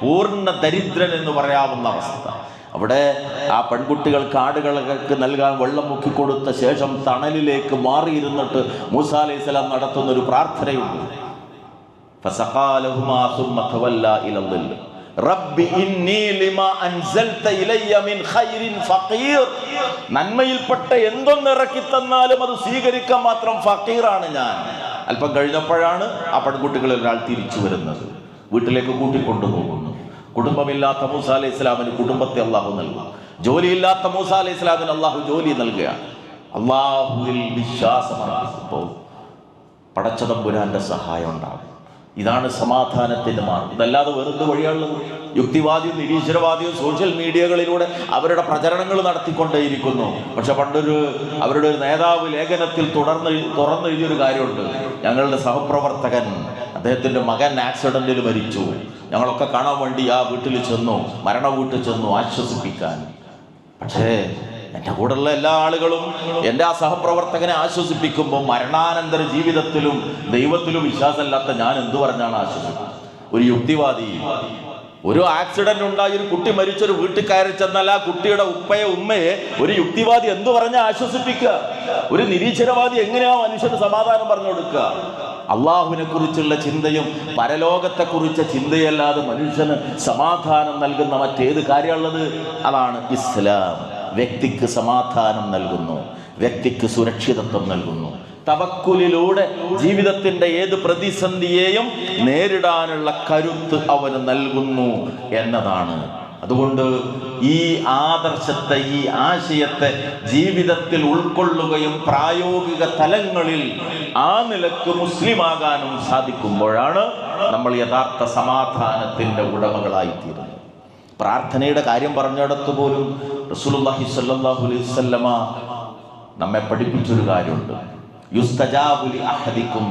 പൂർണ്ണ ദരിദ്രൻ എന്ന് പറയാവുന്ന അവസ്ഥ. അവിടെ ആ പെൺകുട്ടികൾക്ക് ആടുകൾക്ക് നൽകാൻ വെള്ളം മുക്കിക്കൊടുത്ത ശേഷം തണലിലേക്ക് മാറിയിരുന്നിട്ട് മൂസാ അലൈഹിസ്സലാം നടത്തുന്നൊരു പ്രാർത്ഥനയുണ്ട്. ഫസഖാലഹുമാ സുമ്മ തവല്ലാ ഇലൽ റബ്ബി ഇന്നി ലിമാ അൻസൽത ഇലയ്യ മിൻ ഖൈരിൻ ഫഖീർ. നന്മയിൽപ്പെട്ട എന്തൊന്ന് ഇറക്കി തന്നാലും അത് സ്വീകരിക്കാൻ മാത്രം ഫഖീറാണ് ഞാൻ. അല്പം കഴിഞ്ഞപ്പോഴാണ് ആ പെൺകുട്ടികളിൽ ഒരാൾ തിരിച്ചു വരുന്നത്. വീട്ടിലേക്ക് കൂട്ടിക്കൊണ്ടുപോകുന്നു. കുടുംബമില്ലാത്ത മൂസ അലൈഹിസ്സലാമിന് കുടുംബത്തെ അള്ളാഹു നൽകും. ജോലിയില്ലാത്ത മൂസ അലൈഹിസ്സലാമിന് അള്ളാഹു ജോലി നൽകുക. അള്ളാഹുവിൽ വിശ്വാസമർപ്പിക്കുമ്പോൾ പടച്ചതമ്പുരാന്റെ സഹായം ഉണ്ടാകും. ഇതാണ് സമാധാനത്തിൻ്റെ മാർഗം. ഇതല്ലാതെ വെറുതെ വഴിയുള്ളത്. യുക്തിവാദിയും നിരീശ്വരവാദിയും സോഷ്യൽ മീഡിയകളിലൂടെ അവരുടെ പ്രചരണങ്ങൾ നടത്തിക്കൊണ്ടേയിരിക്കുന്നു. പക്ഷെ അവരുടെ ഒരു നേതാവ് ലേഖനത്തിൽ തുറന്നെഴുതിയൊരു കാര്യമുണ്ട്. ഞങ്ങളുടെ സഹപ്രവർത്തകൻ, അദ്ദേഹത്തിൻ്റെ മകൻ ആക്സിഡൻറ്റിൽ മരിച്ചു. ഞങ്ങളൊക്കെ കാണാൻ വേണ്ടി ആ വീട്ടിൽ ചെന്നു, മരണ വീട്ടിൽ ചെന്നു ആശ്വസിപ്പിക്കാൻ. പക്ഷേ എൻ്റെ കൂടെയുള്ള എല്ലാ ആളുകളും എൻ്റെ ആ സഹപ്രവർത്തകനെ ആശ്വസിപ്പിക്കുമ്പോൾ മരണാനന്തര ജീവിതത്തിലും ദൈവത്തിലും വിശ്വാസമില്ലാത്ത ഞാൻ എന്തു പറഞ്ഞാണ് ആശ്വസിക്കുന്നത്? ഒരു യുക്തിവാദി, ഒരു ആക്സിഡന്റ് ഉണ്ടായി ഒരു കുട്ടി മരിച്ചൊരു വീട്ടിൽ കയറി ചെന്നാൽ ആ കുട്ടിയുടെ ഉമ്മയെ ഒരു യുക്തിവാദി എന്തു പറഞ്ഞാൽ ആശ്വസിപ്പിക്കുക? ഒരു നിരീശ്വരവാദി എങ്ങനെയാ മനുഷ്യന് സമാധാനം പറഞ്ഞു കൊടുക്കുക? അള്ളാഹുവിനെ കുറിച്ചുള്ള ചിന്തയും പരലോകത്തെക്കുറിച്ച ചിന്തയല്ലാതെ മനുഷ്യന് സമാധാനം നൽകുന്ന മറ്റേത് കാര്യമുള്ളത്? അതാണ് ഇസ്ലാം. വ്യക്തിക്ക് സമാധാനം നൽകുന്നു, വ്യക്തിക്ക് സുരക്ഷിതത്വം നൽകുന്നു. തവക്കുലിലൂടെ ജീവിതത്തിൻ്റെ ഏത് പ്രതിസന്ധിയെയും നേരിടാനുള്ള കരുത്ത് അവന് നൽകുന്നു എന്നതാണ് അതുകൊണ്ട് ഈ ആദർശത്തെ, ഈ ആശയത്തെ ജീവിതത്തിൽ ഉൾക്കൊള്ളുകയും പ്രായോഗിക തലങ്ങളിൽ ആ നിലക്ക് മുസ്ലിമാകാനും സാധിക്കുമ്പോഴാണ് നമ്മൾ യഥാർത്ഥ സമാധാനത്തിൻ്റെ ഉടമകളായിത്തീരുന്നത്. പ്രാർത്ഥനയുടെ കാര്യം പറഞ്ഞിടത്ത് പോലും റസൂലുള്ളാഹി സ്വല്ലല്ലാഹു അലൈഹി വസല്ലമ നമ്മെ പഠിപ്പിച്ചൊരു കാര്യമുണ്ട്. യുസ്തജാബു ലി അഹദികും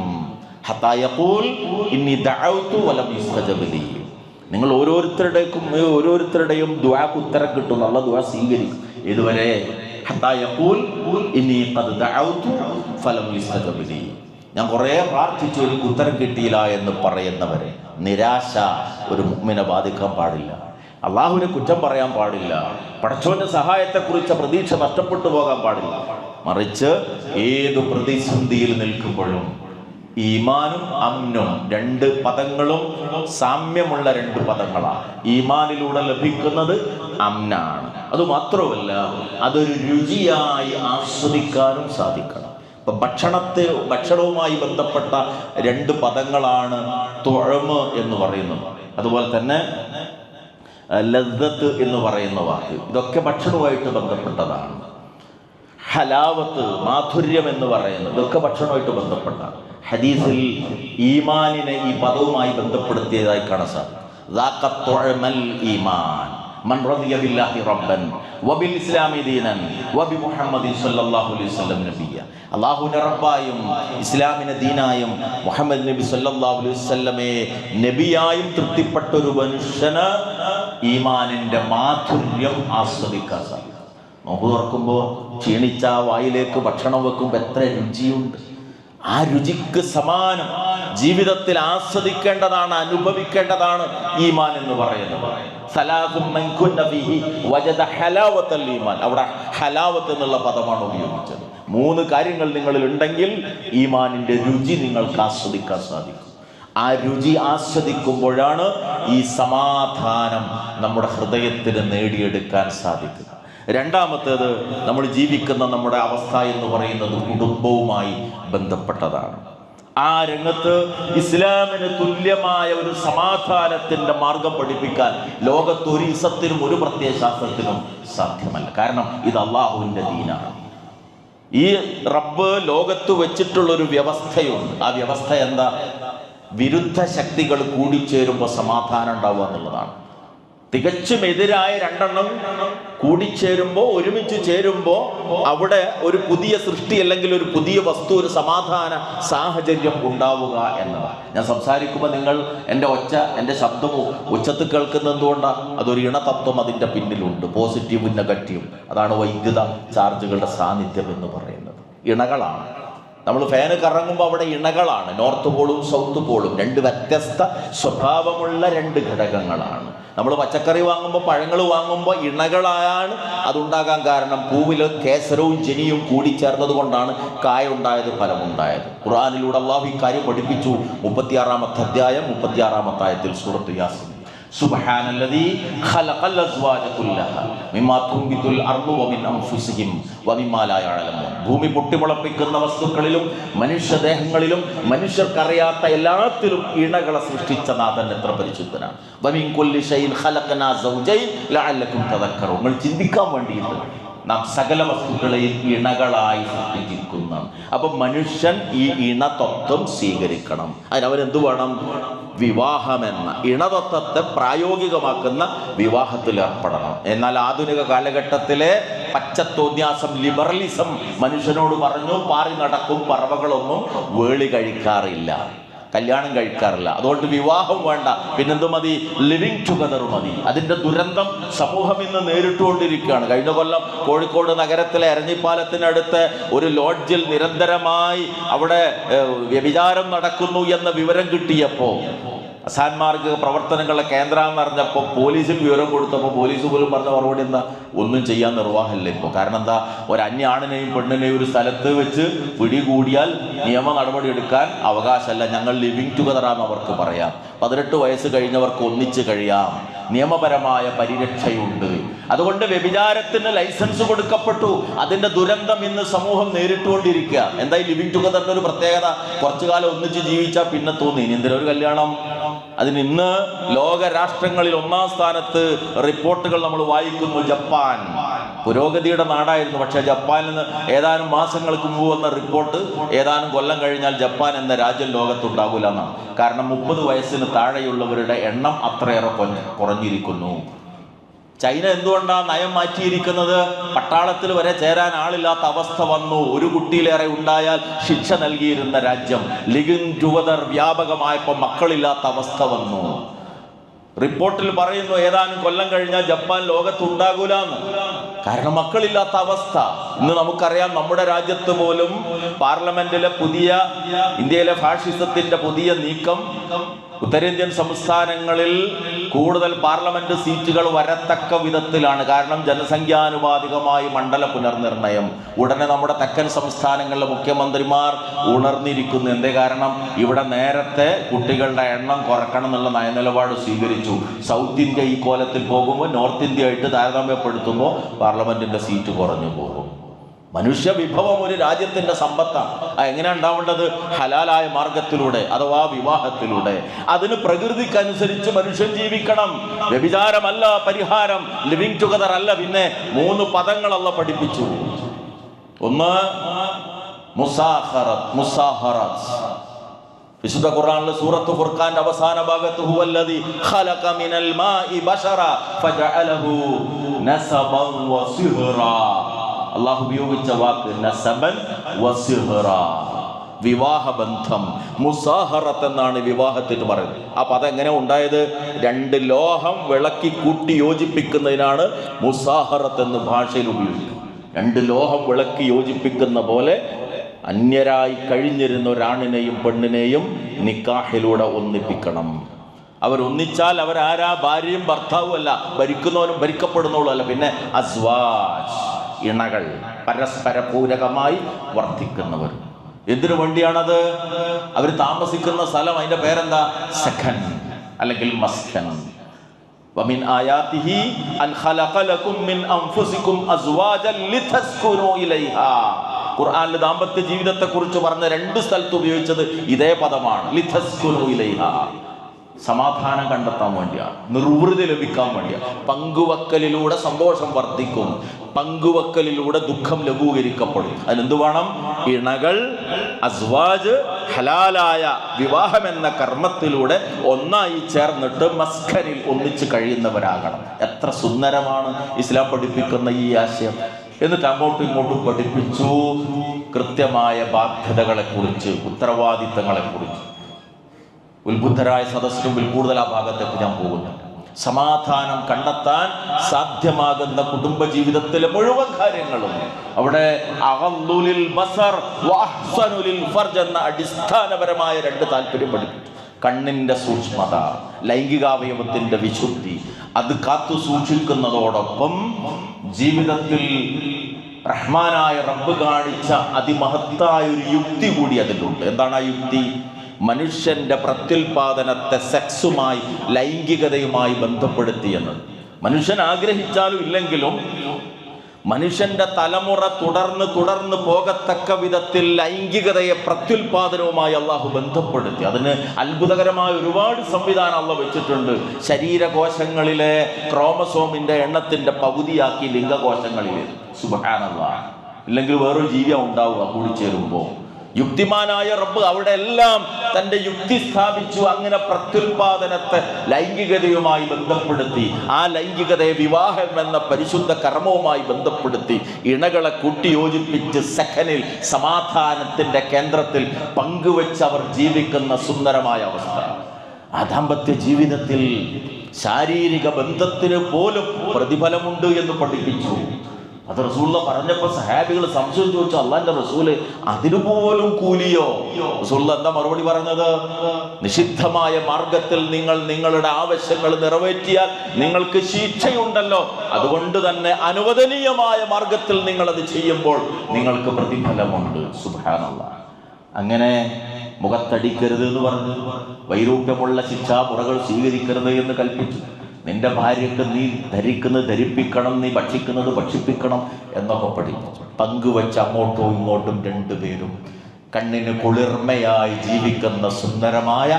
ഹത്താ യഖൂൽ ഇന്നി ദഅൗതു വലം യുസ്തജബ് ലി. നിങ്ങൾ ഓരോരുത്തരുടെയും ദുആക്ക് ഉത്തരം കിട്ടും, നല്ല ദുആ സ്വീകരിക്കും. ഇതുവരെ ഹത്താ യഖൂൽ ഇന്നി ഖദ് ദഅൗതു ഫലം യുസ്തജബ് ലി. ഞാൻ കുറേ പ്രാർത്ഥിച്ചു, എനിക്ക് ഉത്തരം കിട്ടിയില്ല എന്ന് പറയുന്നവരെ നിരാശ ഒരു മുഅ്മിനെ ബാധിക്കാൻ പാടില്ല. അള്ളാഹുവിനെ കുറ്റം പറയാൻ പാടില്ല. പടച്ചവന്റെ സഹായത്തെക്കുറിച്ച് പ്രതീക്ഷ നഷ്ടപ്പെട്ടു പോകാൻ പാടില്ല. മറിച്ച് ഏതു പ്രതിസന്ധിയിൽ നിൽക്കുമ്പോഴും ഈമാനും അമ്നും രണ്ട് പദങ്ങളും സാമ്യമുള്ള രണ്ട് പദങ്ങളാണ്. ഈമാനിലൂടെ ലഭിക്കുന്നത് അമ്നാണ്. അതുമാത്രമല്ല, അതൊരു രുചിയായി ആസ്വദിക്കാനും സാധിക്കണം. ഇപ്പൊ ഭക്ഷണവുമായി ബന്ധപ്പെട്ട രണ്ട് പദങ്ങളാണ് തുഅമ് എന്ന് പറയുന്നത്. അതുപോലെ തന്നെ ലദ്ദത്ത് എന്ന് പറയുന്ന വാക്ക്, ഇതൊക്കെ ഭക്ഷണവുമായിട്ട് ബന്ധപ്പെട്ടതാണ്. ഹലാവത്ത്, മാധുര്യം എന്ന് പറയുന്നത്, ഇതൊക്കെ ഭക്ഷണവുമായിട്ട് ബന്ധപ്പെട്ടാണ്. ഹദീസിൽ ഈമാനിനെ ഈ പദവുമായി ബന്ധപ്പെടുത്തിയതായി കാണാൻ സാധിക്കും. ഈമാൻ മൻ റളിയ ബില്ലാഹി റബ്ബൻ വബിൽ ഇസ്ലാമി ദീനൻ വബി മുഹമ്മദിൻ സ്വല്ലല്ലാഹു അലൈഹി വസല്ലം നബിയ. അല്ലാഹുവിനെ റബ്ബായും ഇസ്ലാമിനെ ദീനായും മുഹമ്മദ് നബി സ്വല്ലല്ലാഹു അലൈഹി വസല്ലമയെ നബിയായും തൃപ്തിപ്പെട്ട ഒരു മനുഷ്യന് ഈമാനിന്റെ മാധുര്യം ആസ്വദിക്കാൻ സാധിക്കും. നോമ്പ് തുറക്കുമ്പോൾ ക്ഷീണിച്ച വായിലേക്ക് ഭക്ഷണം വെക്കുമ്പോൾ എത്ര രുചിയുണ്ട്. ആ രുചിക്ക് സമാനം ജീവിതത്തിൽ ആസ്വദിക്കേണ്ടതാണ്, അനുഭവിക്കേണ്ടതാണ് ഈമാൻ എന്ന് പറയുന്നത്. അവിടെ ഹലാവത്ത് എന്നുള്ള പദമാണ് ഉപയോഗിച്ചത്. 3 കാര്യങ്ങൾ നിങ്ങളിൽ ഉണ്ടെങ്കിൽ ഈമാനിന്റെ രുചി നിങ്ങൾക്ക് ആസ്വദിക്കാൻ സാധിക്കും. ആ രുചി ആസ്വദിക്കുമ്പോഴാണ് ഈ സമാധാനം നമ്മുടെ ഹൃദയത്തിന് നേടിയെടുക്കാൻ സാധിക്കുക. രണ്ടാമത്തേത്, നമ്മൾ ജീവിക്കുന്ന നമ്മുടെ അവസ്ഥ എന്ന് പറയുന്നത് കുടുംബവുമായി ബന്ധപ്പെട്ടതാണ്. ആ രംഗത്ത് ഇസ്ലാമിന് തുല്യമായ ഒരു സമാധാനത്തിന്റെ മാർഗം പഠിപ്പിക്കാൻ ലോകത്ത് ഒരു ഇസത്തിനും ഒരു പ്രത്യയശാസ്ത്രത്തിനും സാധ്യമല്ല. കാരണം ഇത് അള്ളാഹുവിന്റെ ദീനാണ്. ഈ റബ്ബ് ലോകത്ത് വെച്ചിട്ടുള്ളൊരു വ്യവസ്ഥയുണ്ട്. ആ വ്യവസ്ഥ എന്താ? വിരുദ്ധ ശക്തികൾ കൂടിച്ചേരുമ്പോൾ സമാധാനം ഉണ്ടാവുക എന്നുള്ളതാണ്. തികച്ചും എതിരായ രണ്ടെണ്ണം കൂടിച്ചേരുമ്പോൾ, ഒരുമിച്ച് ചേരുമ്പോൾ അവിടെ ഒരു പുതിയ സൃഷ്ടി അല്ലെങ്കിൽ ഒരു പുതിയ വസ്തു, ഒരു സമാധാന സാഹചര്യം ഉണ്ടാവുക എന്നതാണ്. ഞാൻ സംസാരിക്കുമ്പോൾ നിങ്ങൾ എൻ്റെ ശബ്ദമോ ഉച്ചത്തിൽ കേൾക്കുന്നത് എന്തുകൊണ്ടാണ്? അതൊരു ഇണതത്വം അതിൻ്റെ പിന്നിലുണ്ട്. പോസിറ്റീവും നെഗറ്റീവും. അതാണ് വൈദ്യുത ചാർജുകളുടെ സാന്നിധ്യം എന്ന് പറയുന്നത്. ഇണകളാണ്. നമ്മൾ ഫാന് കറങ്ങുമ്പോൾ അവിടെ ഇണകളാണ്. നോർത്ത് പോളും സൗത്ത് പോളും, രണ്ട് വ്യത്യസ്ത സ്വഭാവമുള്ള രണ്ട് ഘടകങ്ങളാണ്. നമ്മൾ പച്ചക്കറി വാങ്ങുമ്പോൾ, പഴങ്ങൾ വാങ്ങുമ്പോൾ ഇണകളായാണ് അതുണ്ടാകാൻ കാരണം. പൂവിൽ കേസരവും ജനിയും കൂടി ചേർന്നത് കൊണ്ടാണ് കായ ഉണ്ടായത്, ഫലമുണ്ടായത്. ഖുർആനിലൂടെ അല്ലാഹു ഈ കാര്യം പഠിപ്പിച്ചു. 36-ാമത്തെ അധ്യായം 36-ാമത്തെ ആയത്തിൽ സൂറത്ത് യാസീൻ. സുബ്ഹാനല്ലദീ ഖലഖൽ അസ്വാജ കുല്ലഹാ മിമ്മാ തുൻബിതുൽ അർദു വമിൻ അൻഫുസിഹിം വമിമ്മാ ലാ യഅലമൂൻ. ഭൂമി പൊട്ടിമുളപ്പിക്കുന്ന വസ്തുക്കളിലും മനുഷ്യദേഹങ്ങളിലും മനുഷ്യർക്കറിയാത്ത എല്ലാത്തിലും ഇണകളെ സൃഷ്ടിച്ച നാഥൻ എത്ര പരിശുദ്ധനാണ്. വമിൻ കുല്ലി ഷൈഇൻ ഖലഖനാ സൗജൈൻ ലഅല്ലകും തദക്കറൂൻ. നിങ്ങൾ ചിന്തിക്കാൻ വേണ്ടിയിട്ട് നാം സകല വസ്തുക്കളെയും ഇണകളായി സൃഷ്ടിച്ചിരിക്കുന്നതാണ്. അപ്പം മനുഷ്യൻ ഈ ഇണതത്വം സ്വീകരിക്കണം. അതിനവരെന്ത് വേണം? വിവാഹമെന്ന ഇണതത്വത്തെ പ്രായോഗികമാക്കുന്ന വിവാഹത്തിൽ ഏർപ്പെടണം. എന്നാൽ ആധുനിക കാലഘട്ടത്തിലെ പച്ചത്തോന്യാസം, ലിബറലിസം മനുഷ്യനോട് പറഞ്ഞു പാറി നടക്കും. പറവകളൊന്നും വേളി കഴിക്കാറില്ല, കല്യാണം കഴിക്കാറില്ല. അതുകൊണ്ട് വിവാഹം വേണ്ട, പിന്നെന്ത് മതി? ലിവിങ് ടുഗദർ മതി. അതിൻ്റെ ദുരന്തം സമൂഹം ഇന്ന് നേരിട്ടുകൊണ്ടിരിക്കുകയാണ്. കഴിഞ്ഞ കൊല്ലം കോഴിക്കോട് നഗരത്തിലെ എരഞ്ഞിപ്പാലത്തിനടുത്ത് ഒരു ലോഡ്ജിൽ നിരന്തരമായി അവിടെ വ്യഭിചാരം നടക്കുന്നു എന്ന വിവരം കിട്ടിയപ്പോൾ, അസാൻമാർഗ പ്രവർത്തനങ്ങളുടെ കേന്ദ്രമെന്ന് അറിഞ്ഞപ്പോൾ പോലീസിൽ വിവരം കൊടുത്തപ്പോൾ പോലീസ് പോലും പറഞ്ഞ മറുപടി എന്താ? ഒന്നും ചെയ്യാൻ നിർവാഹമില്ല ഇപ്പോൾ. കാരണം എന്താ? ഒരു അന്യാണിനെയും പെണ്ണിനെയും ഒരു സ്ഥലത്ത് വെച്ച് പിടികൂടിയാൽ നിയമ നടപടി എടുക്കാൻ അവകാശമല്ല. ഞങ്ങൾ ലിവിങ് ടുഗദറാന്ന് അവർക്ക് പറയാം. 18 വയസ്സ് കഴിഞ്ഞവർക്ക് ഒന്നിച്ച് കഴിയാം. നിയമപരമായ പരിരക്ഷയുണ്ട്. അതുകൊണ്ട് വ്യഭിചാരത്തിന് ലൈസൻസ് കൊടുക്കപ്പെട്ടു. അതിന്റെ ദുരന്തം ഇന്ന് സമൂഹം നേരിട്ടുകൊണ്ടിരിക്കുക. എന്താ ഈ ലിവിങ് ടുഗദറിന്റെ ഒരു പ്രത്യേകത? കുറച്ചു കാലം ഒന്നിച്ച് ജീവിച്ചാൽ പിന്നെ തോന്നി എന്തിനാ ഒരു കല്യാണം? അതിന് ഇന്ന് ലോക രാഷ്ട്രങ്ങളിൽ 1-ാം സ്ഥാനത്ത് റിപ്പോർട്ടുകൾ നമ്മൾ വായിക്കുന്നു. ജപ്പാൻ പുരോഗതിയുടെ നാടായിരുന്നു, പക്ഷേ ജപ്പാനിൽ നിന്ന് ഏതാനും മാസങ്ങൾക്ക് മുമ്പ് വന്ന റിപ്പോർട്ട് ഏതാനും കൊല്ലം കഴിഞ്ഞാൽ ജപ്പാൻ എന്ന രാജ്യം ലോകത്തുണ്ടാകില്ല എന്നാണ്. കാരണം 30 വയസ്സിന് താഴെയുള്ളവരുടെ എണ്ണം അത്രയേറെ കുറഞ്ഞിരിക്കുന്നു. ചൈന എന്തുകൊണ്ടാണ് നയം മാറ്റിയിരിക്കുന്നത്? പട്ടാളത്തിൽ വരെ ചേരാൻ ആളില്ലാത്ത അവസ്ഥ വന്നു. ഒരു കുട്ടിയിലേറെ ഉണ്ടായാൽ ശിക്ഷ നൽകിയിരുന്ന രാജ്യം ലിഗിൻ ടുവദർ വ്യാപകമായപ്പോൾ മക്കളില്ലാത്ത അവസ്ഥ വന്നു. റിപ്പോർട്ടിൽ പറയുന്നു ഏതാനും കൊല്ലം കഴിഞ്ഞാൽ ജപ്പാൻ ലോകത്തുണ്ടാകൂലെന്ന്. കാരണം മക്കളില്ലാത്ത അവസ്ഥ. ഇന്ന് നമുക്കറിയാം, നമ്മുടെ രാജ്യത്ത് പോലും പാർലമെന്റിലെ ഇന്ത്യയിലെ ഫാഷിസത്തിന്റെ പുതിയ നീക്കം ഉത്തരേന്ത്യൻ സംസ്ഥാനങ്ങളിൽ കൂടുതൽ പാർലമെന്റ് സീറ്റുകൾ വരത്തക്ക വിധത്തിലാണ്. കാരണം ജനസംഖ്യാനുപാതികമായി മണ്ഡല പുനർനിർണയം. ഉടനെ നമ്മുടെ തെക്കൻ സംസ്ഥാനങ്ങളിലെ മുഖ്യമന്ത്രിമാർ ഉണർന്നിരിക്കുന്നു. എന്തേ കാരണം? ഇവിടെ നേരത്തെ കുട്ടികളുടെ എണ്ണം കുറക്കണം എന്നുള്ള നയനിലപാട് സ്വീകരിച്ചു. സൗത്ത് ഇന്ത്യ ഈ കോലത്തിൽ പോകുമ്പോൾ നോർത്ത് ഇന്ത്യ ആയിട്ട് താരതമ്യപ്പെടുത്തുമ്പോൾ പാർലമെന്റിന്റെ സീറ്റ് കുറഞ്ഞു പോകും. മനുഷ്യ വിഭവം ഒരു രാജ്യത്തിന്റെ സമ്പത്താണ്. എങ്ങനെയാണ് ഉണ്ടാവേണ്ടത്? ഹലാലായ മാർഗത്തിലൂടെ, അഥവാ വിവാഹത്തിലൂടെ. അതിന് പ്രകൃതിക്കനുസരിച്ച് മനുഷ്യൻ ജീവിക്കണം. വ്യഭിചാരമല്ല പരിഹാരം, ലിവിങ് ടുഗദർ അല്ല. പിന്നെ 3 പദങ്ങളല്ല പഠിപ്പിച്ചു. ഒന്ന് മുസാഹറത്ത്. വിശുദ്ധ ഖുർആനിലെ സൂറത്ത് ഫുർഖാന്റെ അവസാന ഭാഗത്ത് ഹുവല്ലദി ഖലഖ മിനൽ മാഇ ബശറ ഫജഅലഹു നസബൻ വസിഹ്റാ. അള്ളാഹു ഉപയോഗിച്ച വാക്ക് നസബൻ വസിഹ്റ, വിവാഹബന്ധം. മുസാഹറത്ത് എന്നാണ് വിവാഹത്തിന് പറയുന്നത്. അപ്പം അതെങ്ങനെ ഉണ്ടായത്? 2 ലോഹം വിളക്കി കൂട്ടി യോജിപ്പിക്കുന്നതിനാണ് മുസാഹറത്ത് എന്ന് ഭാഷയിൽ ഉപയോഗിക്കുന്നത്. 2 ലോഹം വിളക്കി യോജിപ്പിക്കുന്ന പോലെ അന്യരായി കഴിഞ്ഞിരുന്ന ഒരാണിനെയും പെണ്ണിനെയും നിക്കാഹിലൂടെ ഒന്നിപ്പിക്കണം. അവരൊന്നിച്ചാൽ അവരാരാ? ഭാര്യയും ഭർത്താവും അല്ല, ഭരിക്കുന്നവനും ഭരിക്കപ്പെടുന്നവളും അല്ല. പിന്നെ അസ്വാജ്, ഇണകൾ, പരസ്പര പൂരകമായി വർദ്ധിക്കുന്നവർ. എന്തിനു വേണ്ടിയാണത്? അവർ താമസിക്കുന്ന സ്ഥലം, അതിന്റെ പേരെന്താ? സഖൻ അല്ലെങ്കിൽ മസ്കൻ. വമിൻ ആയാതിഹി അൻ ഖലഖ ലക്കും മിൻ അൻഫുസികും അസ്വാജൻ ലിതസ്കുനു ഇലൈഹാ. ഖുർആനിൽ ദാമ്പത്യ ജീവിതത്തെ കുറിച്ച് പറഞ്ഞ 2 സ്ഥലത്ത് ഉപയോഗിച്ചത് ഇതേ പദമാണ്, ലിതസ്കുനു ഇലൈഹാ. സമാധാനം കണ്ടെത്താൻ വേണ്ടിയാണ്, നിർവൃതി ലഭിക്കാൻ വേണ്ടിയാണ്. പങ്കുവെക്കലിലൂടെ സന്തോഷം വർദ്ധിക്കും, പങ്കുവെക്കലിലൂടെ ദുഃഖം ലഘൂകരിക്കപ്പെടും. അതിനെന്ത് വേണം? ഇണകൾ, അസ്വാജ്, ഹലാലായ വിവാഹം എന്ന കർമ്മത്തിലൂടെ ഒന്നായി ചേർന്നിട്ട് മസ്കനിൽ ഒന്നിച്ച് കഴിയുന്നവരാകണം. എത്ര സുന്ദരമാണ് ഇസ്ലാം പഠിപ്പിക്കുന്ന ഈ ആശയം. എന്നിട്ട് അങ്ങോട്ടും ഇങ്ങോട്ടും പഠിപ്പിച്ചു കൃത്യമായ ബാധ്യതകളെക്കുറിച്ച്, ഉത്തരവാദിത്തങ്ങളെക്കുറിച്ച്. ഉത്ബുദ്ധരായ സദസ്സിന് മുമ്പിൽ കൂടുതൽ ആ ഭാഗത്തേക്ക് ഞാൻ പോകുന്നുണ്ട്. സമാധാനം കണ്ടെത്താൻ സാധ്യമാകുന്ന കുടുംബജീവിതത്തിലെ മുഴുവൻ കാര്യങ്ങളും അവിടെ അഗള്ളുലിൽ ബസർ വഅഹ്സനുലിൽ ഫർജ് എന്ന അടിസ്ഥാനപരമായ 2 താല്പര്യം പഠിപ്പിച്ചു. കണ്ണിന്റെ സൂക്ഷ്മത, ലൈംഗികാവയവത്തിന്റെ വിശുദ്ധി, അത് കാത്തു സൂക്ഷിക്കുന്നതോടൊപ്പം ജീവിതത്തിൽ റഹ്മാനായ റബ്ബ് കാണിച്ച അതിമഹത്തായ ഒരു യുക്തി കൂടി അതിലുണ്ട്. എന്താണ് ആ യുക്തി? മനുഷ്യന്റെ പ്രത്യുൽപാദനത്തെ സെക്സുമായി, ലൈംഗികതയുമായി ബന്ധപ്പെടുത്തിയെന്നത്. മനുഷ്യൻ ആഗ്രഹിച്ചാലും ഇല്ലെങ്കിലും മനുഷ്യന്റെ തലമുറ തുടർന്ന് പോകത്തക്ക വിധത്തിൽ ലൈംഗികതയെ പ്രത്യുൽപാദനവുമായി അള്ളാഹു ബന്ധപ്പെടുത്തി. അതിന് അത്ഭുതകരമായ ഒരുപാട് സംവിധാനം അള്ളാഹു വെച്ചിട്ടുണ്ട്. ശരീരകോശങ്ങളിലെ ക്രോമസോമിന്റെ എണ്ണത്തിന്റെ പകുതിയാക്കി ലിംഗകോശങ്ങളിൽ. സുബ്ഹാനല്ലാഹ്. ഇല്ലെങ്കിൽ വേറൊരു ജീവിയാ ഉണ്ടാവുക കൂടിച്ചേരുമ്പോൾ. യുക്തിമാനായ റബ്ബ് അവിടെ എല്ലാം തൻ്റെ യുക്തി സ്ഥാപിച്ചു. അങ്ങനെ പ്രത്യുൽപാദനത്തെ ലൈംഗികതയുമായി ബന്ധപ്പെടുത്തി, ആ ലൈംഗികതയെ വിവാഹം എന്ന പരിശുദ്ധ കർമ്മവുമായി ബന്ധപ്പെടുത്തി ഇണകളെ കൂട്ടിയോജിപ്പിച്ച് സെക്കനിൽ സമാധാനത്തിന്റെ കേന്ദ്രത്തിൽ പങ്കുവെച്ച് അവർ ജീവിക്കുന്ന സുന്ദരമായ അവസ്ഥ. ആ ദാമ്പത്യ ജീവിതത്തിൽ ശാരീരിക ബന്ധത്തിന് പോലും പ്രതിഫലമുണ്ട് എന്ന് പഠിപ്പിച്ചു. അത് റസൂലുള്ള പറഞ്ഞപ്പോൾ സഹാബികൾ സംശയം ചോദിച്ചു, അള്ളാന്റെ റസൂല് അതിനുപോലും കൂലിയോ? റസൂലുള്ള എന്താ മറുപടി പറഞ്ഞത്? നിഷിദ്ധമായ മാർഗത്തിൽ നിങ്ങൾ നിങ്ങളുടെ ആവശ്യങ്ങൾ നിറവേറ്റിയാൽ നിങ്ങൾക്ക് ശിക്ഷയുണ്ടല്ലോ, അതുകൊണ്ട് തന്നെ അനുവദനീയമായ മാർഗത്തിൽ നിങ്ങൾ അത് ചെയ്യുമ്പോൾ നിങ്ങൾക്ക് പ്രതിഫലമുണ്ട്. സുബ്ഹാനല്ലാഹ്. അങ്ങനെ മുഖത്തടിക്കരുത് എന്ന് പറഞ്ഞു, വൈരൂപ്യമുള്ള ശിക്ഷാമുറകൾ സ്വീകരിക്കരുത് എന്ന് കൽപ്പിച്ചു. നിന്റെ ഭാര്യക്ക് നീ ധരിപ്പിക്കണം, നീ ഭക്ഷിക്കുന്നത് ഭക്ഷിപ്പിക്കണം എന്നൊക്കെ പഠിപ്പിച്ചു. പങ്കുവെച്ച് അങ്ങോട്ടും ഇങ്ങോട്ടും 2 പേരും കണ്ണിന് കുളിർമയായി ജീവിക്കുന്ന സുന്ദരമായ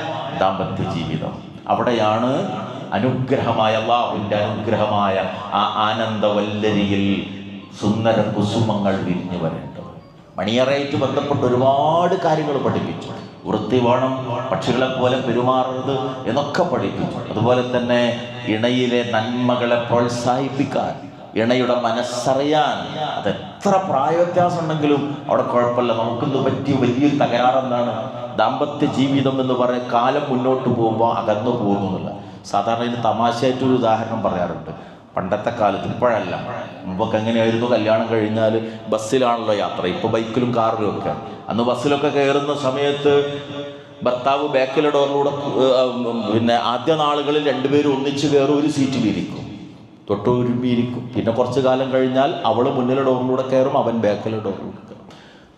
ദാമ്പത്യ ജീവിതം. അവിടെയാണ് അനുഗ്രഹമായ അല്ലാഹുവിൻ്റെ അനുഗ്രഹമായ ആ ആനന്ദവല്ലരിയിൽ സുന്ദര കുസുമങ്ങൾ വിരിഞ്ഞു വരേണ്ടത്. മണിയറയായിട്ട് ബന്ധപ്പെട്ട് ഒരുപാട് കാര്യങ്ങൾ പഠിപ്പിച്ചു. വൃത്തി വേണം, പക്ഷികളെ പോലെ പെരുമാറരുത് എന്നൊക്കെ പഠിപ്പിച്ചു. അതുപോലെ തന്നെ ഇണയിലെ നന്മകളെ പ്രോത്സാഹിപ്പിക്കാൻ, ഇണയുടെ മനസ്സറിയാൻ, അതെത്ര പ്രായവ്യത്യാസം ഉണ്ടെങ്കിലും അവിടെ കുഴപ്പമില്ല. നമുക്കിന്ന് പറ്റിയ വലിയൊരു തകരാറെന്താണ്? ദാമ്പത്യ ജീവിതം എന്ന് പറയുന്ന കാലം മുന്നോട്ട് പോകുമ്പോൾ അകന്നു പോകുന്നില്ല. സാധാരണ ഇതിന് തമാശയായിട്ടൊരു ഉദാഹരണം പറയാറുണ്ട്. പണ്ടത്തെ കാലത്ത്, ഇപ്പോഴല്ല, മുമ്പൊക്കെ എങ്ങനെയായിരുന്നു? കല്യാണം കഴിഞ്ഞാൽ ബസ്സിലാണല്ലോ യാത്ര, ഇപ്പോൾ ബൈക്കിലും കാറിലും ഒക്കെ. അന്ന് ബസ്സിലൊക്കെ കയറുന്ന സമയത്ത് ഭർത്താവ് ബാക്കിലെ ഡോറിലൂടെ, പിന്നെ ആദ്യ നാളുകളിൽ രണ്ടുപേരും ഒന്നിച്ച് കയറും, ഒരു സീറ്റിലിരിക്കും, തൊട്ടുരുമ്പിയിരിക്കും. പിന്നെ കുറച്ച് കാലം കഴിഞ്ഞാൽ അവൾ മുന്നിലെ ഡോറിലൂടെ കയറും, അവൻ ബാക്കിലെ ഡോറിലൂടെ കയറും.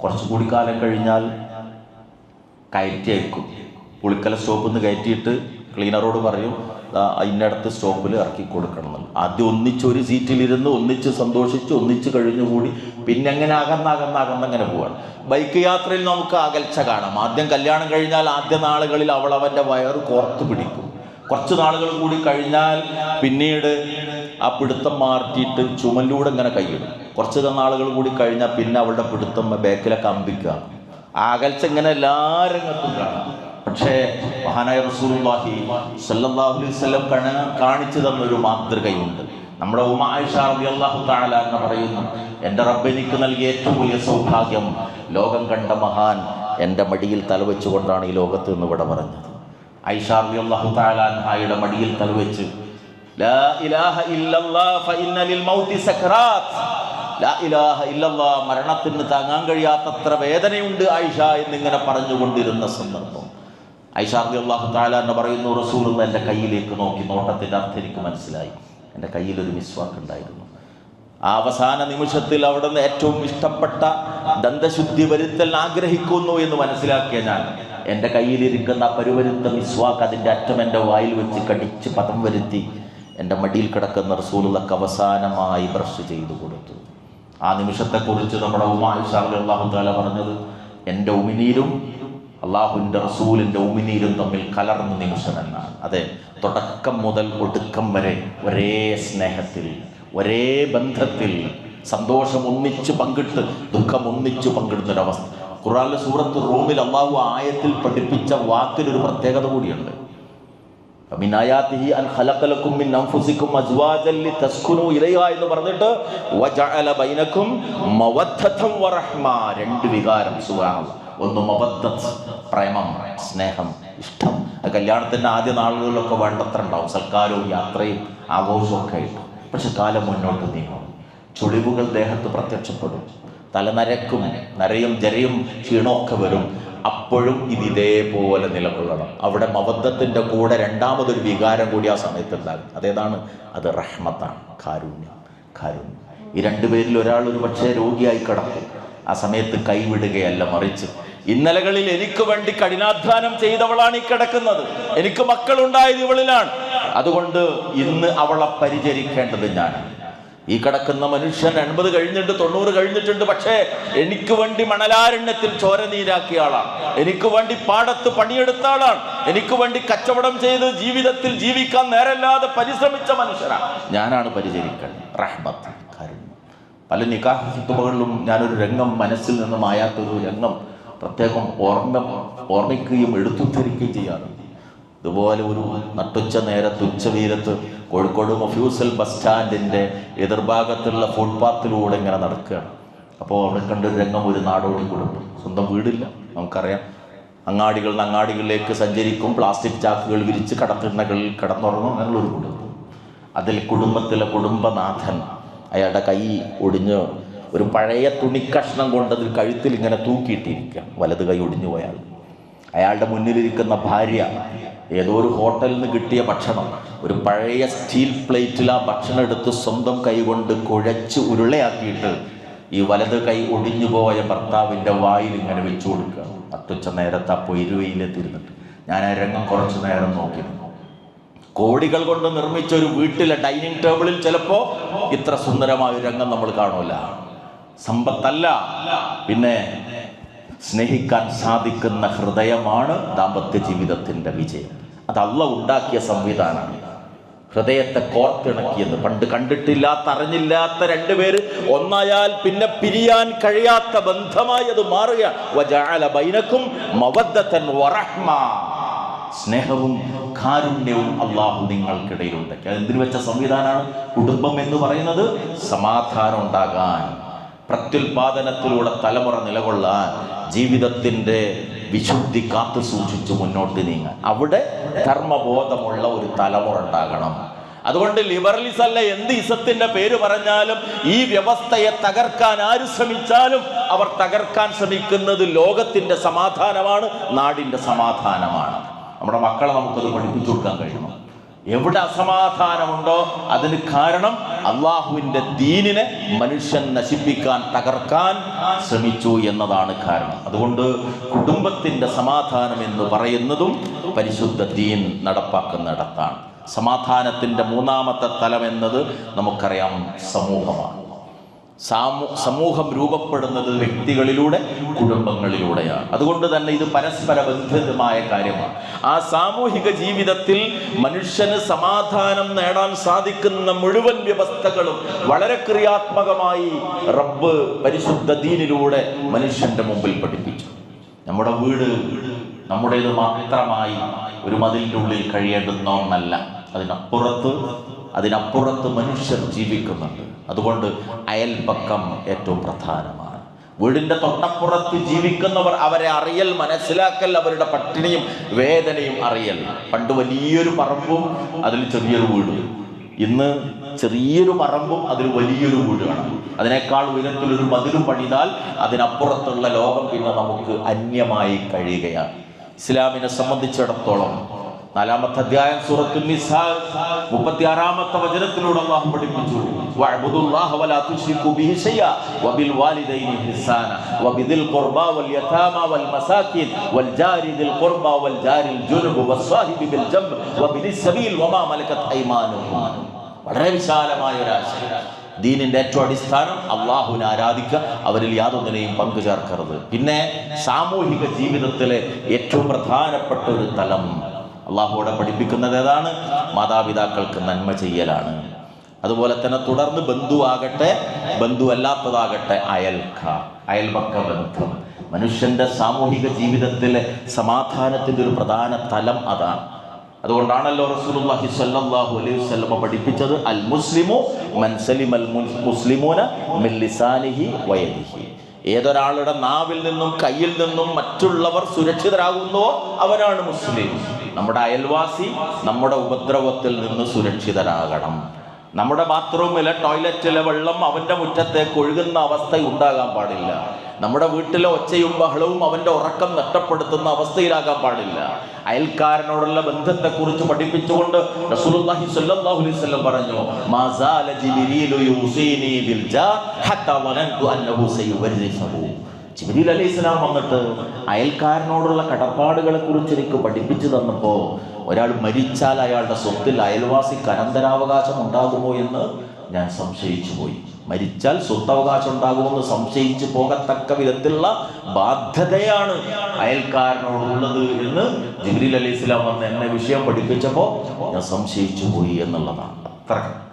കുറച്ചുകൂടി കാലം കഴിഞ്ഞാൽ കയറ്റി അയക്കും. പുളിക്കല സ്റ്റോപ്പിൽ നിന്ന് കയറ്റിയിട്ട് ക്ലീനറോട് പറയും ഇന്നടത്ത് സ്റ്റോപ്പിൽ ഇറക്കി കൊടുക്കണം എന്ന്. ആദ്യം ഒന്നിച്ചൊരു സീറ്റിലിരുന്ന് ഒന്നിച്ച് സന്തോഷിച്ച് ഒന്നിച്ച് കഴിഞ്ഞുകൂടി പിന്നെ അങ്ങനെ അകന്നങ്ങനെ പോവാണ്. ബൈക്ക് യാത്രയിൽ നമുക്ക് അകൽച്ച കാണാം. ആദ്യം കല്യാണം കഴിഞ്ഞാൽ ആദ്യ നാളുകളിൽ അവൾ അവൻ്റെ വയറ് കോർത്ത് പിടിക്കും. കുറച്ച് നാളുകൾ കൂടി കഴിഞ്ഞാൽ പിന്നീട് ആ പിടുത്തം മാറ്റിയിട്ട് ചുമലിലൂടെ ഇങ്ങനെ കൈയിടും. കുറച്ച് നാളുകൾ കൂടി കഴിഞ്ഞാൽ പിന്നെ അവളുടെ പിടുത്തം ബാക്കിലെ കമ്പിക്കുക. ആ അകൽച്ച ഇങ്ങനെ എല്ലാ രംഗത്തും കാണാം. പക്ഷേ മഹാനായ റസൂലുള്ളാഹി സ്വല്ലല്ലാഹു അലൈഹി വസല്ലം കാണിച്ചു തന്നൊരു മാതൃകയുണ്ട്. നമ്മുടെ ഉമ്മ ആയിഷ റളിയല്ലാഹു തആല എന്ന് പറയുന്നു, എൻ്റെ റബ്ബ് എനിക്ക് നൽകിയ ഏറ്റവും വലിയ സൗഭാഗ്യം, ലോകം കണ്ട മഹാൻ എൻ്റെ മടിയിൽ തലവെച്ചുകൊണ്ടാണ് ഈ ലോകത്ത് നിന്ന് ഇവിടെ പറഞ്ഞത്. ആയിഷ റളിയല്ലാഹു തആല അൻഹയുടെ മടിയിൽ തലവെച്ച് ലാ ഇലാഹ ഇല്ലല്ലാഹ് ഫഇന്ന ലിൽ മൗതി സക്രാത്ത്, ലാ ഇലാഹ ഇല്ലല്ലാഹ്, മരണത്തിന് താങ്ങാൻ കഴിയാത്തത്ര വേദനയുണ്ട് ആയിഷ എന്നിങ്ങനെ പറഞ്ഞുകൊണ്ടിരുന്ന സന്ദർഭം ആയിഷ റളിയല്ലാഹു തആല എന്ന് പറയുന്നു, റസൂലുള്ള എൻ്റെ കയ്യിലേക്ക് നോക്കി. നോട്ടത്തിൻ്റെ അർത്ഥം എനിക്ക് മനസ്സിലായി. എൻ്റെ കയ്യിലൊരു മിസ്വാക്ക് ഉണ്ടായിരുന്നു. ആ അവസാന നിമിഷത്തിൽ അവിടെ നിന്ന് ഏറ്റവും ഇഷ്ടപ്പെട്ട ദന്തശുദ്ധി വരുത്തൽ ആഗ്രഹിക്കുന്നു എന്ന് മനസ്സിലാക്കിയ ഞാൻ എൻ്റെ കയ്യിലിരിക്കുന്ന പരുവരുത്ത മിസ്വാക്ക് അതിൻ്റെ അറ്റം എൻ്റെ വായിൽ വെച്ച് കടിച്ച് പദം വരുത്തി എൻ്റെ മടിയിൽ കിടക്കുന്ന റസൂലുള്ളാഹിക്ക് അവസാനമായി ബ്രഷ് ചെയ്തു കൊടുത്തു. ആ നിമിഷത്തെക്കുറിച്ച് നമ്മുടെ ഉമ്മ ആയിഷ റളിയല്ലാഹു തആല പറഞ്ഞത്, എൻ്റെ ഉമിനീരും അള്ളാഹുവിൻ്റെ റസൂലിൻ്റെ ഉമിനീരും തമ്മിൽ കലർന്ന നിമിഷം എന്നാണ്. അതെ, തുടക്കം മുതൽ ഒടുക്കം വരെ ഒരേ സ്നേഹത്തിൽ, ഒരേ ബന്ധത്തിൽ, സന്തോഷം ഒന്നിച്ച് പങ്കിട്ട് ദുഃഖം ഒന്നിച്ച് പങ്കിടുന്നൊരവസ്ഥ. ഖുർആനിലെ സൂറത്ത് റൂമിൽ അള്ളാഹു ആയത്തിൽ പഠിപ്പിച്ച വാക്കിലൊരു പ്രത്യേകത കൂടിയുണ്ട്. മിൻ ആയാതിഹി അൻ ഖലഖ ലക്കും മിൻ അൻഫുസികും അസ്വാജൻ ലിതസ്കുനു ഇലൈഹാ എന്ന് പറഞ്ഞിട്ട് വജഅല ബൈനകും മവദ്ദതൻ വറഹ്മ, രണ്ട് വികാരം. സുബ്ഹാനല്ലാഹ്. ഒന്ന് മവദ്ദത്ത്, പ്രേമം, സ്നേഹം, ഇഷ്ടം. കല്യാണത്തിൻ്റെ ആദ്യ നാളുകളിലൊക്കെ വേണ്ടത്ര ഉണ്ടാവും, സൽക്കാരവും യാത്രയും ആഘോഷവും ഒക്കെ ആയിട്ട്. പക്ഷെ കാലം മുന്നോട്ട് നീങ്ങും, ചുളിവുകൾ ദേഹത്ത് പ്രത്യക്ഷപ്പെടും, തലനരക്കും, നരയും ജരയും ക്ഷീണമൊക്കെ വരും. അപ്പോഴും ഇതേപോലെ നിലകൊള്ളണം. അവിടെ മവദ്ദത്തിൻ്റെ കൂടെ രണ്ടാമതൊരു വികാരം കൂടി ആ സമയത്ത് ഉണ്ടാകും. അതേതാണ്? അത് റഹ്മത്താണ്, കാരുണ്യം. ഈ രണ്ടുപേരിൽ ഒരാൾ ഒരു പക്ഷേ രോഗിയായി കിടക്കും. ആ സമയത്ത് കൈവിടുകയല്ല, മറിച്ച് ഇന്നലകളിൽ എനിക്ക് വേണ്ടി കഠിനാധ്വാനം ചെയ്തവളാണ് ഈ കിടക്കുന്നത്, എനിക്ക് മക്കളുണ്ടായത് ഇവളിലാണ്, അതുകൊണ്ട് ഇന്ന് അവളെ പരിചരിക്കേണ്ടത് ഞാൻ. ഈ കിടക്കുന്ന മനുഷ്യൻ 80 കഴിഞ്ഞിട്ട് 90 കഴിഞ്ഞിട്ടുണ്ട്, പക്ഷേ എനിക്ക് വേണ്ടി മണലാരണ്യത്തിൽ ചോര നീരാക്കിയ ആളാണ്, എനിക്ക് വേണ്ടി പാടത്ത് പണിയെടുത്ത ആളാണ്, എനിക്ക് വേണ്ടി കച്ചവടം ചെയ്ത് ജീവിതത്തിൽ ജീവിക്കാൻ നേരല്ലാതെ പരിശ്രമിച്ച മനുഷ്യനാണ്. ഞാനാണ് പരിചരിക്കേണ്ടത്. റഹ്മത്ത്, കാരുണ്യം. പല നിക്കാഹ് ഖുതുബകളിലും ഞാനൊരു രംഗം മനസ്സിൽ നിന്ന് മായാത്തൊരു രംഗം പ്രത്യേകം ഓർമ്മിക്കുകയും എടുത്തുദ്ധരിക്കുകയും ചെയ്യാറുണ്ട്. ഇതുപോലെ ഒരു നട്ടുച്ച നേരത്ത്, ഉച്ചവീരത്ത്, കോഴിക്കോട് മൊഫ്യൂസൽ ബസ് സ്റ്റാൻഡിൻ്റെ എതിർഭാഗത്തുള്ള ഫുട്പാത്തിലൂടെ ഇങ്ങനെ നടക്കുകയാണ്. അപ്പോൾ അവിടെ കണ്ടൊരു രംഗം, ഒരു നാടോടി കുടുംബം, സ്വന്തം വീടില്ല, നമുക്കറിയാം, അങ്ങാടികളിൽ നിന്ന് അങ്ങാടികളിലേക്ക് സഞ്ചരിക്കും, പ്ലാസ്റ്റിക് ചാക്കുകൾ വിരിച്ച് കടത്തിണ്ണകളിൽ കിടന്നുറങ്ങും, അങ്ങനെയുള്ളൊരു കുടുംബം. അതിൽ കുടുംബത്തിലെ കുടുംബനാഥൻ, അയാളുടെ കൈ ഒടിഞ്ഞ് ഒരു പഴയ തുണിക്കഷ്ണം കൊണ്ട് അതിൽ കഴുത്തിൽ ഇങ്ങനെ തൂക്കിയിട്ടിരിക്കുക, വലത് കൈ ഒടിഞ്ഞു പോയാൽ. അയാളുടെ മുന്നിലിരിക്കുന്ന ഭാര്യ ഏതോ ഒരു ഹോട്ടലിൽ നിന്ന് കിട്ടിയ ഭക്ഷണം ഒരു പഴയ സ്റ്റീൽ പ്ലേറ്റിൽ ആ ഭക്ഷണം എടുത്ത് സ്വന്തം കൈ കൊണ്ട് കുഴച്ച് ഉരുളയാക്കിയിട്ട് ഈ വലത് കൈ ഒടിഞ്ഞുപോയ ഭർത്താവിൻ്റെ വായിൽ ഇങ്ങനെ വെച്ചു കൊടുക്കുക. നട്ടുച്ച നേരത്ത് ആ പൊരുവയിലെത്തിരുന്നിട്ട് ഞാൻ ആ രംഗം കുറച്ചു നേരം നോക്കിയിരുന്നു. കോടികൾ കൊണ്ട് നിർമ്മിച്ച ഒരു വീട്ടിലെ ഡൈനിങ് ടേബിളിൽ ചിലപ്പോൾ ഇത്ര സുന്ദരമായ ഒരു രംഗം നമ്മൾ കാണൂല. സമ്പത്തല്ല, പിന്നെ സ്നേഹിക്കാൻ സാധിക്കുന്ന ഹൃദയമാണ് ദാമ്പത്യ ജീവിതത്തിൻ്റെ വിജയം. അത് അള്ളാഹ് ഉണ്ടാക്കിയ സംവിധാനമാണ്. ഹൃദയത്തെ കോർത്തിണക്കിയത്. പണ്ട് കണ്ടിട്ടില്ലാത്ത അറിഞ്ഞില്ലാത്ത രണ്ടുപേര് ഒന്നായാൽ പിന്നെ പിരിയാൻ കഴിയാത്ത ബന്ധമായി അത് മാറുകയാണ്. വജഅല ബൈനക്കും മവദ്ദതൻ വറഹ്മ, സ്നേഹവും കാരുണ്യവും അള്ളാഹു നിങ്ങൾക്കിടയിൽ ഉണ്ടാക്കി. അതെന്തിനു വെച്ച സംവിധാനമാണ് കുടുംബം എന്ന് പറയുന്നത്? സമാധാനം ഉണ്ടാകാൻ, പ്രത്യുൽപാദനത്തിലൂടെ തലമുറ നിലകൊള്ളാൻ, ജീവിതത്തിൻ്റെ വിശുദ്ധി കാത്തു സൂക്ഷിച്ച് മുന്നോട്ട് നീങ്ങാൻ. അവിടെ ധർമ്മബോധമുള്ള ഒരു തലമുറ ഉണ്ടാകണം. അതുകൊണ്ട് ലിബറലിസം അല്ല, എന്ത് ഇസത്തിന്റെ പേര് പറഞ്ഞാലും ഈ വ്യവസ്ഥയെ തകർക്കാൻ ആര് ശ്രമിച്ചാലും അവർ തകർക്കാൻ ശ്രമിക്കുന്നത് ലോകത്തിന്റെ സമാധാനമാണ്, നാടിന്റെ സമാധാനമാണ്. നമ്മുടെ മക്കളെ നമുക്കത് പഠിപ്പിച്ചു കൊടുക്കാൻ കഴിയണം. എവിടെ അസമാധാനമുണ്ടോ അതിന് കാരണം അള്ളാഹുവിൻ്റെ ദീനിനെ മനുഷ്യൻ നശിപ്പിക്കാൻ, തകർക്കാൻ ശ്രമിച്ചു എന്നതാണ് കാരണം. അതുകൊണ്ട് കുടുംബത്തിൻ്റെ സമാധാനം എന്ന് പറയുന്നതും പരിശുദ്ധ ദീൻ നടപ്പാക്കുന്നിടത്താണ്. സമാധാനത്തിൻ്റെ മൂന്നാമത്തെ തലം എന്നത് നമുക്കറിയാം സമൂഹമാണ്. സമൂഹം രൂപപ്പെടുന്നത് വ്യക്തികളിലൂടെ, കുടുംബങ്ങളിലൂടെയാണ്. അതുകൊണ്ട് തന്നെ ഇത് പരസ്പര ബന്ധിതമായ കാര്യമാണ്. ആ സാമൂഹിക ജീവിതത്തിൽ മനുഷ്യന് സമാധാനം നേടാൻ സാധിക്കുന്ന മുഴുവൻ വ്യവസ്ഥകളും വളരെ ക്രിയാത്മകമായി റബ്ബ് പരിശുദ്ധ ദീനിലൂടെ മനുഷ്യന്റെ മുമ്പിൽ പഠിപ്പിച്ചു. നമ്മുടെ വീട് നമ്മുടേത് മാത്രമായി ഒരു മതിലിൻ്റെ ഉള്ളിൽ കഴിയേണ്ടുന്ന ഒന്നല്ല. അതിനപ്പുറത്ത് മനുഷ്യർ ജീവിക്കുന്നുണ്ട്. അതുകൊണ്ട് അയൽപക്കം ഏറ്റവും പ്രധാനമാണ്. വീടിൻ്റെ തൊട്ടപ്പുറത്ത് ജീവിക്കുന്നവർ, അവരെ അറിയൽ, മനസ്സിലാക്കൽ, അവരുടെ പട്ടിണിയും വേദനയും അറിയൽ. പണ്ട് വലിയൊരു പറമ്പും അതിൽ ചെറിയൊരു വീടും, ഇന്ന് ചെറിയൊരു പറമ്പും അതിൽ വലിയൊരു വീടാണ്. അതിനേക്കാൾ ഉയരത്തിലൊരു മതിലും പണിതാൽ അതിനപ്പുറത്തുള്ള ലോകം പിന്നെ നമുക്ക് അന്യമായി കഴിയുകയാണ്. ഇസ്ലാമിനെ സംബന്ധിച്ചിടത്തോളം 4-ാമത്തെ അധ്യായം സൂറത്തുൻ നിസാ 36-ാമത്തെ വചനത്തിലൂടെ അല്ലാഹു പഠിപ്പിച്ചു, വഅബ്ദുല്ലാഹ വലാ തുശ്രികൂ ബിഹി ശൈഅ വബിൽ വാലിദൈനി ഇഹ്സാന വബിദിൽ ഖുർബാ വൽ യതാമ വൽ മസാകിൻ വൽ ജാരി ദിൽ ഖുർബാ വൽ ജാരിൽ ജുനുബ് വസ്സാഹിബി ബിൽ ജംബ് വബിനിസ് സബീൽ വമാ മലകത് ഐമാനുക്കും. വളരെ വിശാലമായ ഒരു ആശയം. ദീനിന്റെ ഏറ്റവും അടിസ്ഥാനം അള്ളാഹുവിനെ ആരാധിക്കുക, അവരിൽ യാതൊന്നിനെയും പങ്കു ചേർക്കരുത്. പിന്നെ സാമൂഹിക ജീവിതത്തിലെ ഏറ്റവും പ്രധാനപ്പെട്ട ഒരു തലം അള്ളാഹുവോടെ പഠിപ്പിക്കുന്നത് ഏതാണ്? മാതാപിതാക്കൾക്ക് നന്മ ചെയ്യലാണ്. അതുപോലെ തന്നെ തുടർന്ന് ബന്ധുവാകട്ടെ, ബന്ധുവല്ലാത്തതാകട്ടെ, അയൽപക്ക ബന്ധം. മനുഷ്യന്റെ സാമൂഹിക ജീവിതത്തിലെ സമാധാനത്തിൻ്റെ ഒരു പ്രധാന തലം അതാണ്. അതുകൊണ്ടാണല്ലോ റസൂലുള്ളാഹി സ്വല്ലല്ലാഹു അലൈഹി വസല്ലം പഠിപ്പിച്ചത്, അൽ മുസ്ലിമു മൻ സലിമൽ മുസ്ലിമൂന മിൻ ലിസാനിഹി വയദിഹി. ഏതൊരാളുടെ നാവിൽ നിന്നും കയ്യിൽ നിന്നും മറ്റുള്ളവർ സുരക്ഷിതരാകുന്നുവോ അവനാണ് മുസ്ലിം. നമ്മുടെ അയൽവാസി നമ്മുടെ ഉപദ്രവത്തിൽ നിന്ന് സുരക്ഷിതരാകണം. നമ്മുടെ ബാത്റൂമിലെ ടോയ്ലറ്റിലെ വെള്ളം അവൻ്റെ മുറ്റത്തേക്ക് ഒഴുകുന്ന അവസ്ഥ ഉണ്ടാകാൻ പാടില്ല. നമ്മുടെ വീട്ടിലെ ഒച്ചയും ബഹളവും അവൻ്റെ ഉറക്കം നഷ്ടപ്പെടുത്തുന്ന അവസ്ഥയിലാകാൻ പാടില്ല. അയൽക്കാരനോടുള്ള ബന്ധത്തെക്കുറിച്ച് പഠിപ്പിച്ചുകൊണ്ട് റസൂലുള്ളാഹി സ്വല്ലല്ലാഹു അലൈഹി വസല്ലം പറഞ്ഞു, മാസാല ജിബ്രീലു യൂസീനി ബിൽ ജാർ ഹത്താ വനന്തു അന്നഹു സയുവരിസുഹു. ജിബ്രീൽ അലൈഹിസ്സലാം വന്നിട്ട് അയൽക്കാരനോടുള്ള കടപ്പാടുകളെ കുറിച്ച് എനിക്ക് പഠിപ്പിച്ചു തന്നപ്പോൾ, ഒരാൾ മരിച്ചാൽ അയാളുടെ സ്വത്തിൽ അയൽവാസിക്ക് അനന്തരാവകാശം ഉണ്ടാകുമോ എന്ന് ഞാൻ സംശയിച്ചു പോയി. മരിച്ചാൽ സ്വത്തവകാശം ഉണ്ടാകുമെന്ന് സംശയിച്ചു പോകത്തക്ക വിധത്തിലുള്ള ബാധ്യതയാണ് അയൽക്കാരനോടുള്ളത് എന്ന് ജിബ്രീൽ അലൈഹിസ്സലാം വന്ന് എന്നെ വിഷയം പഠിപ്പിച്ചപ്പോൾ ഞാൻ സംശയിച്ചു പോയി എന്നുള്ളതാണ്.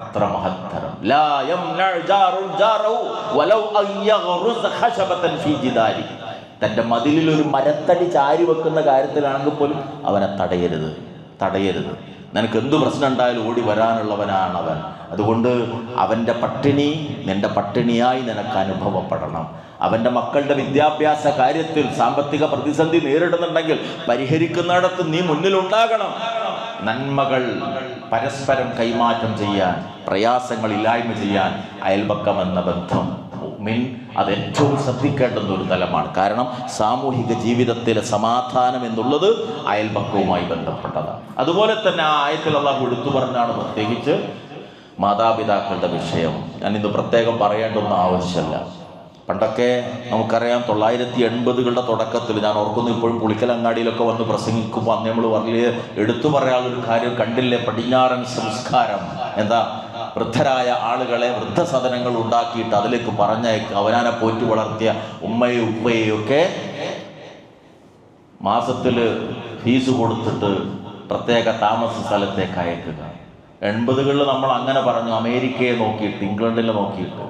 അത്ര മഹത്തരം. ലാ യംനഉ ജാറുൻ ജാറഹു വലൗ അൻ യഗ്റുസ ഖശബതൻ ഫീ ജിദാരി. തൻ്റെ മതിലിൽ ഒരു മരത്തടി ചാരി വെക്കുന്ന കാര്യത്തിലാണെങ്കിൽ പോലും അവനെ തടയരുത്. നിനക്ക് എന്തു പ്രശ്നം ഉണ്ടായാലും ഓടി വരാനുള്ളവനാണ് അവൻ. അതുകൊണ്ട് അവൻ്റെ പട്ടിണി നിന്റെ പട്ടിണിയായി നിനക്ക് അനുഭവപ്പെടണം. അവൻ്റെ മക്കളുടെ വിദ്യാഭ്യാസ കാര്യത്തിൽ സാമ്പത്തിക പ്രതിസന്ധി നേരിടുന്നുണ്ടെങ്കിൽ പരിഹരിക്കുന്നിടത്ത് നീ മുന്നിലുണ്ടാകണം. നന്മകൾ പരസ്പരം കൈമാറ്റം ചെയ്യാൻ, പ്രയാസങ്ങൾ ഇല്ലായ്മ ചെയ്യാൻ അയൽപക്കം എന്ന ബന്ധം അതേറ്റവും ശ്രദ്ധിക്കേണ്ടുന്ന ഒരു തലമാണ്. കാരണം സാമൂഹിക ജീവിതത്തിലെ സമാധാനം എന്നുള്ളത് അയൽപക്കവുമായി ബന്ധപ്പെട്ടതാണ്. അതുപോലെ തന്നെ ആ ആയത്തിൽ അല്ലാഹു എടുത്തു പറഞ്ഞാണ് പ്രത്യേകിച്ച് മാതാപിതാക്കളുടെ വിഷയം. ഞാനിന്ന് പ്രത്യേകം പറയേണ്ടുന്ന ആവശ്യമല്ല. പണ്ടൊക്കെ നമുക്കറിയാം 1980കളുടെ തുടക്കത്തിൽ ഞാൻ ഓർക്കുന്നു, ഇപ്പോഴും പുളിക്കലങ്ങാടിയിലൊക്കെ വന്ന് പ്രസംഗിക്കുമ്പോൾ അന്ന് നമ്മൾ വലിയ എടുത്തു പറയാനുള്ളൊരു കാര്യം കണ്ടില്ലേ, പടിഞ്ഞാറൻ സംസ്കാരം. എന്താ? വൃദ്ധരായ ആളുകളെ വൃദ്ധസദനങ്ങൾ ഉണ്ടാക്കിയിട്ട് അതിലേക്ക് പറഞ്ഞയക്കുക. അവനാനെ പോറ്റി വളർത്തിയ ഉമ്മയും ഉപ്പയെയും ഒക്കെ മാസത്തിൽ ഫീസ് കൊടുത്തിട്ട് പ്രത്യേക താമസ സ്ഥലത്തേക്ക് അയക്കുക. 80കളിൽ നമ്മൾ അങ്ങനെ പറഞ്ഞു, അമേരിക്കയെ നോക്കിയിട്ട്, ഇംഗ്ലണ്ടിൽ നോക്കിയിട്ട്.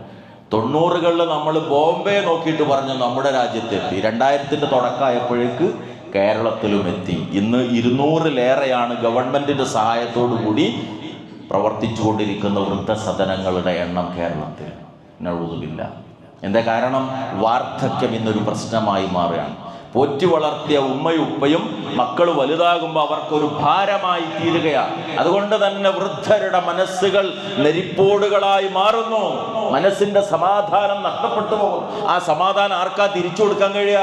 90കളിൽ നമ്മൾ ബോംബെ നോക്കിയിട്ട് പറഞ്ഞു നമ്മുടെ രാജ്യത്തെത്തി. 2000ൻ്റെ തുടക്കമായപ്പോഴേക്ക് കേരളത്തിലും എത്തി. ഇന്ന് 200-ലേറെയാണ് ഗവൺമെൻറ്റിൻ്റെ സഹായത്തോടു കൂടി പ്രവർത്തിച്ചുകൊണ്ടിരിക്കുന്ന വൃദ്ധസദനങ്ങളുടെ എണ്ണം കേരളത്തിൽ. നഊദുബില്ല. എന്താ കാരണം? വാർദ്ധക്യം ഇന്നൊരു പ്രശ്നമായി മാറുകയാണ്. പോറ്റി വളർത്തിയ ഉമ്മയും ഉപ്പയും മക്കൾ വലുതാകുമ്പോൾ അവർക്കൊരു ഭാരമായി തീരുകയാണ്. അതുകൊണ്ട് തന്നെ വൃദ്ധരുടെ മനസ്സുകൾ നെരിപ്പോടുകളായി മാറുന്നു. മനസ്സിന്റെ സമാധാനം നഷ്ടപ്പെട്ടു പോകും. ആ സമാധാനം ആർക്കാ തിരിച്ചു കൊടുക്കാൻ കഴിയുക?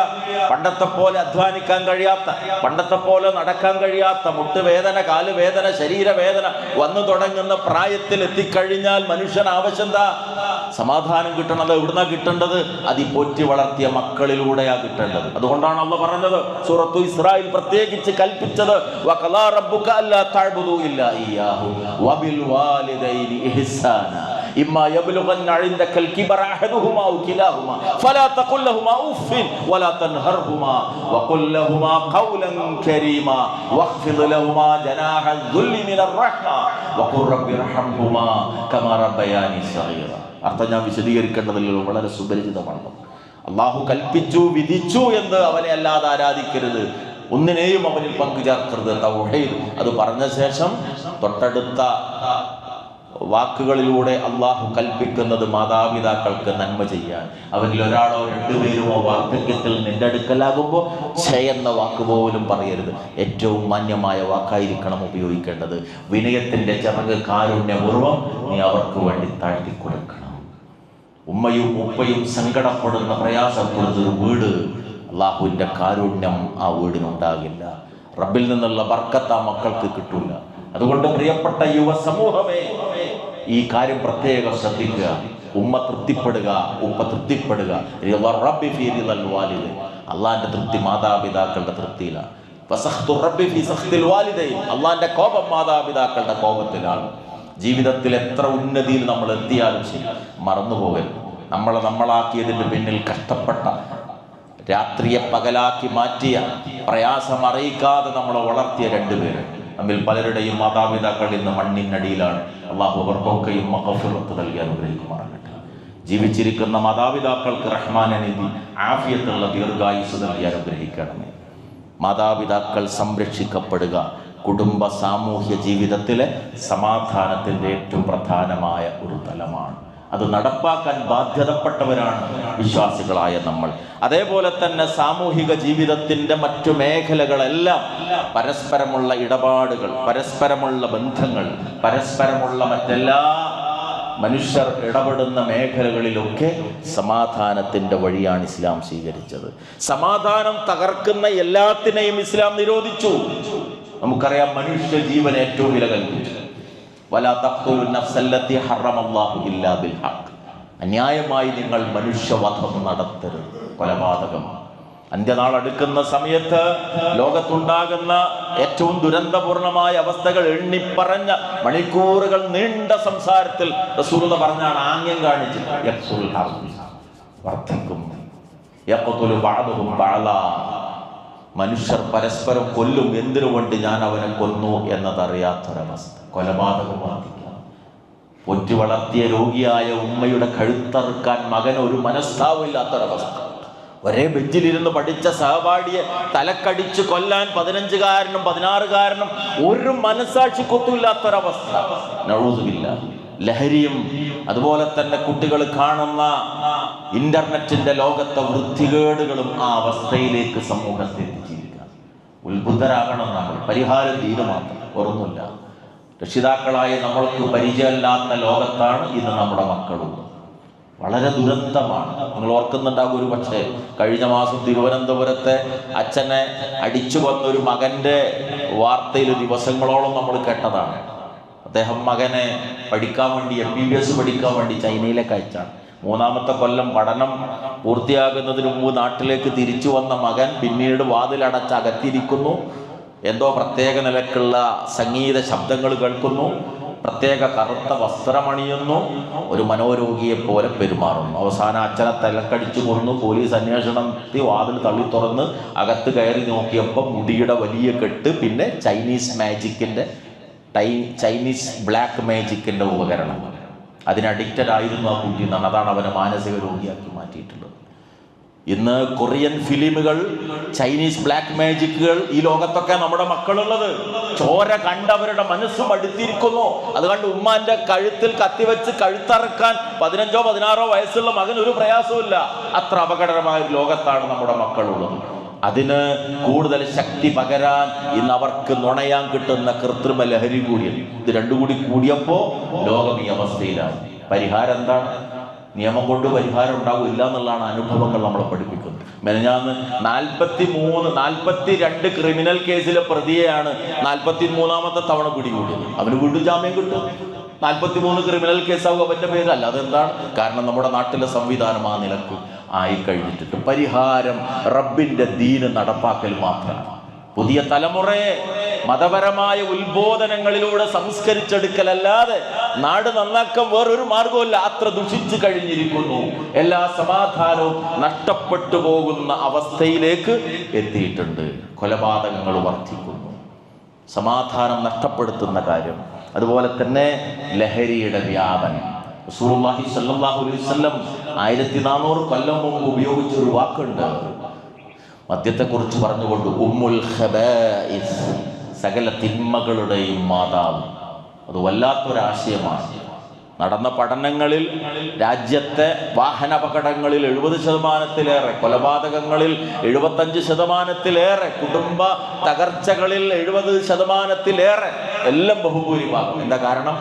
പണ്ടത്തെ പോലെ അധ്വാനിക്കാൻ കഴിയാത്ത, പണ്ടത്തെ പോലെ നടക്കാൻ കഴിയാത്ത, മുട്ടുവേദന, കാലുവേദന, ശരീരവേദന വന്നു തുടങ്ങുന്ന പ്രായത്തിൽ എത്തിക്കഴിഞ്ഞാൽ മനുഷ്യൻ ആവശ്യം എന്താ? സമാധാനം കിട്ടണത്. എവിടുന്നാ കിട്ടേണ്ടത്? അത് ഈ പോറ്റി വളർത്തിയ മക്കളിലൂടെയാ കിട്ടേണ്ടത്. അതുകൊണ്ടാണ് അല്ലാഹു പറഞ്ഞത്, സൂറത്തു ഇസ്രായിൽ പ്രത്യേകിച്ച് കൽപ്പിച്ചത്, വഖലാ റബ്ബുക അല്ലാ തഅ്ബുദൂ ഇല്ലാ ഇയ്യാഹു വബിൽ വാലിദൈനി ഇഹ്സാന ഇമ്മാ യബ്ലുഗന്ന ഇൻദകൽ കിബറ അഹദുഹുമാ ഔ കിലാഹുമാ ഫലാ തഖുൽ ലഹുമാ ഉഫ്ഫിൻ വലാ തൻഹർഹുമാ വഖുൽ ലഹുമാ ഖൗലൻ കരീമാ വഖ്ഫിദ് ലഹുമാ ജനാഹൽ ദുല്ലി മിനർ റഹ്മ വഖുർ റബ്ബിർഹംഹുമാ കമാ റബ്ബയാനി സഗീറ. അർത്ഥം ഞാൻ വിശദീകരിക്കേണ്ടതില്ലല്ലോ, വളരെ സുപരിചിതമാണ്. അള്ളാഹു കൽപ്പിച്ചു, വിധിച്ചു എന്ന് അവനെ അല്ലാതെ ആരാധിക്കരുത്, ഒന്നിനെയും അവനിൽ പങ്കു ചേർക്കരുത്, തൗഹീദ്. അത് പറഞ്ഞ ശേഷം തൊട്ടടുത്ത വാക്കുകളിലൂടെ അള്ളാഹു കൽപ്പിക്കുന്നത് മാതാപിതാക്കൾക്ക് നന്മ ചെയ്യാൻ. അവരിൽ ഒരാളോ രണ്ടുപേരുമോ വാർദ്ധക്യത്തിൽ നിന്റെ അടുക്കലാകുമ്പോൾ എന്ന വാക്ക് പോലും പറയരുത്. ഏറ്റവും മാന്യമായ വാക്കായിരിക്കണം ഉപയോഗിക്കേണ്ടത്. വിനയത്തിന്റെ ചിറക് കാരുണ്യപൂർവ്വം നീ അവർക്ക് വേണ്ടി താഴ്ത്തിക്കൊടുക്കണം. ഉമ്മയും ഉപ്പയും സങ്കടപ്പെടുന്ന, പ്രയാസപ്പെടുന്നൊരു വീട്, അള്ളാഹുവിൻ്റെ കാരുണ്യം ആ വീടിനുണ്ടാകില്ല. റബ്ബിൽ നിന്നുള്ള ബർക്കത്ത് ആ മക്കൾക്ക് കിട്ടൂല. അതുകൊണ്ട് പ്രിയപ്പെട്ട യുവ സമൂഹമേ, ഈ കാര്യം പ്രത്യേകം ശ്രദ്ധിക്കുക. ഉമ്മ തൃപ്തിപ്പെടുക, ഉപ്പ തൃപ്തിപ്പെടുക. അള്ളാഹിന്റെ തൃപ്തി മാതാപിതാക്കളുടെ തൃപ്തിയിലാണ്. അള്ളാഹിന്റെ കോപം മാതാപിതാക്കളുടെ കോപത്തിലാണ്. ജീവിതത്തിൽ എത്ര ഉന്നതിയിൽ നമ്മൾ എത്തിയാലും ശരി, മറന്നുപോകരുത്. നമ്മളാക്കിയതിൻ്റെ പിന്നിൽ കഷ്ടപ്പെട്ട, രാത്രിയെ പകലാക്കി മാറ്റിയ, പ്രയാസം അറിയിക്കാതെ നമ്മളെ വളർത്തിയ രണ്ടുപേര്. നമ്മിൽ പലരുടെയും മാതാപിതാക്കൾ ഇന്ന് മണ്ണിനടിയിലാണ്. അള്ളാഹു അവർക്കൊക്കെയും മഗ്ഫിറത്ത് നൽകി അനുഗ്രഹിക്കുമാറാകട്ടെ. ജീവിച്ചിരിക്കുന്ന മാതാപിതാക്കൾക്ക് റഹ്മാനെ നീതി ആഫിയത്തുള്ള ദീർഘായുസ് നൽകി അനുഗ്രഹിക്കണമേ. മാതാപിതാക്കൾ സംരക്ഷിക്കപ്പെടുക കുടുംബ സാമൂഹ്യ ജീവിതത്തിലെ സമാധാനത്തിൻ്റെ ഏറ്റവും പ്രധാനമായ ഒരു തലമാണ്. അത് നടപ്പാക്കാൻ ബാധ്യതപ്പെട്ടവരാണ് വിശ്വാസികളായ നമ്മൾ. അതേപോലെ തന്നെ സാമൂഹിക ജീവിതത്തിൻ്റെ മറ്റു മേഖലകളെല്ലാം പരസ്പരമുള്ള ഇടപാടുകൾ, പരസ്പരമുള്ള ബന്ധങ്ങൾ, പരസ്പരമുള്ള മറ്റെല്ലാ മനുഷ്യർ ഇടപെടുന്ന മേഖലകളിലൊക്കെ സമാധാനത്തിൻ്റെ വഴിയാണ് ഇസ്ലാം സ്വീകരിച്ചത്. സമാധാനം തകർക്കുന്ന എല്ലാത്തിനെയും ഇസ്ലാം നിരോധിച്ചു. നമുക്കറിയാം, മനുഷ്യ ജീവൻ ഏറ്റവും വില കൽപ്പിച്ചു. വലാ തഖ്തുലു നഫ്സല്ലത്തി ഹറമല്ലാഹു ഇല്ലാ ബിൽ ഹഖ്. അന്യായമായി നിങ്ങൾ മനുഷ്യവധം നടത്തരുത്, കൊലപാതകമാണ്. അന്ത്യനാൾ അടുക്കുന്ന സമയത്ത് ലോകത്തുണ്ടാകുന്ന ഏറ്റവും ദുരന്തപൂർണമായ അവസ്ഥകൾ എണ്ണിപ്പറഞ്ഞ മണിക്കൂറുകൾ നീണ്ട സംസാരത്തിൽ റസൂലുള്ളാഹി പറഞ്ഞാണ്, ആംഗ്യം കാണിച്ചിട്ട് വർദ്ധിക്കും, യഖ്തുലു ബഅദുഹും ബഅദാ. മനുഷ്യർ പരസ്പരം കൊല്ലും. എന്തിനുകൊണ്ട്? ഞാൻ അവനെ കൊന്നു എന്നതറിയാത്തൊരവസ്ഥ. കൊലപാതകം വർദ്ധിക്കാം. പൊറ്റി വളർത്തിയ രോഗിയായ ഉമ്മയുടെ കഴുത്തറുക്കാൻ മകന് ഒരു മനസ്താവില്ലാത്തൊരവസ്ഥ. ഒരേ ബെഞ്ചിലിരുന്ന് പഠിച്ച സഹപാഠിയെ തലക്കടിച്ച് കൊല്ലാൻ 15-കാരനും 16-കാരനും ഒരു മനസാക്ഷി കൊത്തുമില്ലാത്തൊരവസ്ഥ. നഊദുബില്ല. ലഹരിയും അതുപോലെ തന്നെ കുട്ടികൾ കാണുന്ന ഇന്റർനെറ്റിന്റെ ലോകത്തെ വൃത്തികേടുകളും ആ അവസ്ഥയിലേക്ക് സമൂഹത്തെ എത്തിച്ചിരിക്കുക. ഉത്ബുദ്ധരാകണം നമ്മൾ. പരിഹാരം തീരുമാനം ഓർന്നില്ല. രക്ഷിതാക്കളായ നമ്മൾക്ക് പരിചയമില്ലാത്ത ലോകത്താണ് ഇന്ന് നമ്മുടെ മക്കളുള്ളത്. വളരെ ദുരന്തമാണ്. നിങ്ങൾ ഓർക്കുന്നുണ്ടാകും ഒരു പക്ഷേ, കഴിഞ്ഞ മാസം തിരുവനന്തപുരത്തെ അച്ഛനെ അടിച്ചു വന്നൊരു മകൻ്റെ വാർത്തയിൽ ദിവസങ്ങളോളം നമ്മൾ കേട്ടതാണ്. അദ്ദേഹം മകനെ പഠിക്കാൻ വേണ്ടി, MBBS പഠിക്കാൻ വേണ്ടി ചൈനയിലേക്ക് അയച്ചാണ്. 3-ാമത്തെ കൊല്ലം പഠനം പൂർത്തിയാകുന്നതിന് മുമ്പ് നാട്ടിലേക്ക് തിരിച്ചു വന്ന മകൻ പിന്നീട് വാതിലടച്ച് അകത്തിരിക്കുന്നു. എന്തോ പ്രത്യേക നിലക്കുള്ള സംഗീത ശബ്ദങ്ങൾ കേൾക്കുന്നു. പ്രത്യേക കറുത്ത വസ്ത്രമണിയുന്നു, ഒരു മനോരോഗിയെ പോലെ പെരുമാറുന്നു. അവസാനം അച്ഛനെ തലക്കടിച്ചു കൊന്നു. പോലീസ് അന്വേഷണം നടത്തി വാതിൽ തള്ളി തുറന്ന് അകത്ത് കയറി നോക്കിയപ്പോൾ മുടിയുടെ വലിയ കെട്ട്, പിന്നെ ചൈനീസ് ബ്ലാക്ക് മാജിക്കിൻ്റെ ഉപകരണങ്ങൾ. അതിന് അഡിക്റ്റഡ് ആയിരുന്നു ആ കുട്ടി എന്നാണ്. അതാണ് അവനെ മാനസിക രോഗിയാക്കി മാറ്റിയിട്ടുള്ളത്. ഇന്ന് കൊറിയൻ ഫിലിമുകൾ, ചൈനീസ് ബ്ലാക്ക് മാജിക്കുകൾ, ഈ ലോകത്തൊക്കെ നമ്മുടെ മക്കളുള്ളത്. ചോര കണ്ടവരുടെ മനസ്സും അടുത്തിരിക്കുന്നു. അതുകൊണ്ട് ഉമ്മാന്റെ കഴുത്തിൽ കത്തിവെച്ച് കഴുത്തറക്കാൻ 15-16 വയസ്സുള്ള മകൻ ഒരു പ്രയാസമില്ല. അത്ര അപകടകരമായ ഒരു ലോകത്താണ് നമ്മുടെ മക്കളുള്ളത്. അതിന് കൂടുതൽ ശക്തി പകരാൻ ഇന്ന് അവർക്ക് നുണയാൻ കിട്ടുന്ന കൃത്രിമ ലഹരി കൂടിയാണ്. ഇത് രണ്ടും കൂടി കൂടിയപ്പോൾ ലോകം ഈ അവസ്ഥയിലാണ്. പരിഹാരം എന്താണ്? നിയമം കൊണ്ട് പരിഹാരം ഉണ്ടാവില്ല എന്നുള്ളതാണ് അനുഭവങ്ങൾ നമ്മളെ പഠിപ്പിക്കുന്നത്. മെനഞ്ഞാന്ന് 42 ക്രിമിനൽ കേസിലെ പ്രതിയെയാണ് 43ാമത്തെ തവണ പിടികൂടിയത്. അവന് വീണ്ടും ജാമ്യം കിട്ടും. 43 ക്രിമിനൽ കേസാവും അവന്റെ പേര്. അല്ലാതെ എന്താണ്? കാരണം നമ്മുടെ നാട്ടിലെ സംവിധാനം ആ നിലക്ക് ആയി കഴിഞ്ഞിട്ടുണ്ട്. പരിഹാരം റബ്ബിന്റെ ദീന് നടപ്പാക്കൽ മാത്രമാണ്. പുതിയ തലമുറയെ മതപരമായ ഉത്ബോധനങ്ങളിലൂടെ സംസ്കരിച്ചെടുക്കലല്ലാതെ നാട് നന്നാക്കാൻ വേറൊരു മാർഗവുമില്ല. അത്ര ദുഷിച്ചു കഴിഞ്ഞിരിക്കുന്നു. എല്ലാ സമാധാനവും നഷ്ടപ്പെട്ടു പോകുന്ന അവസ്ഥയിലേക്ക് എത്തിയിട്ടുണ്ട്. കൊലപാതകങ്ങൾ വർദ്ധിക്കുന്നു, സമാധാനം നഷ്ടപ്പെടുത്തുന്ന കാര്യം. അതുപോലെ തന്നെ ലഹരിയുടെ വ്യാപനം. റസൂലുള്ളാഹി സ്വല്ലല്ലാഹു അലൈഹി വസല്ലം 1400 കൊല്ലം മുമ്പ് ഉപയോഗിച്ചൊരു വാക്കുണ്ട് മദ്യത്തെക്കുറിച്ച് പറഞ്ഞുകൊണ്ട്, ഉമ്മുൽ ഖബായിസ്, സകല തിന്മകളുടെയും മാതാവ്. അത് വല്ലാത്തൊരാശയമാണ്. നടന്ന പഠനങ്ങളിൽ രാജ്യത്തെ വാഹനാപകടങ്ങളിൽ 70%, കൊലപാതകങ്ങളിൽ 75%, കുടുംബ തകർച്ചകളിൽ 70%, എല്ലാം ബഹുഭൂരിഭാഗം. എന്താ കാരണം?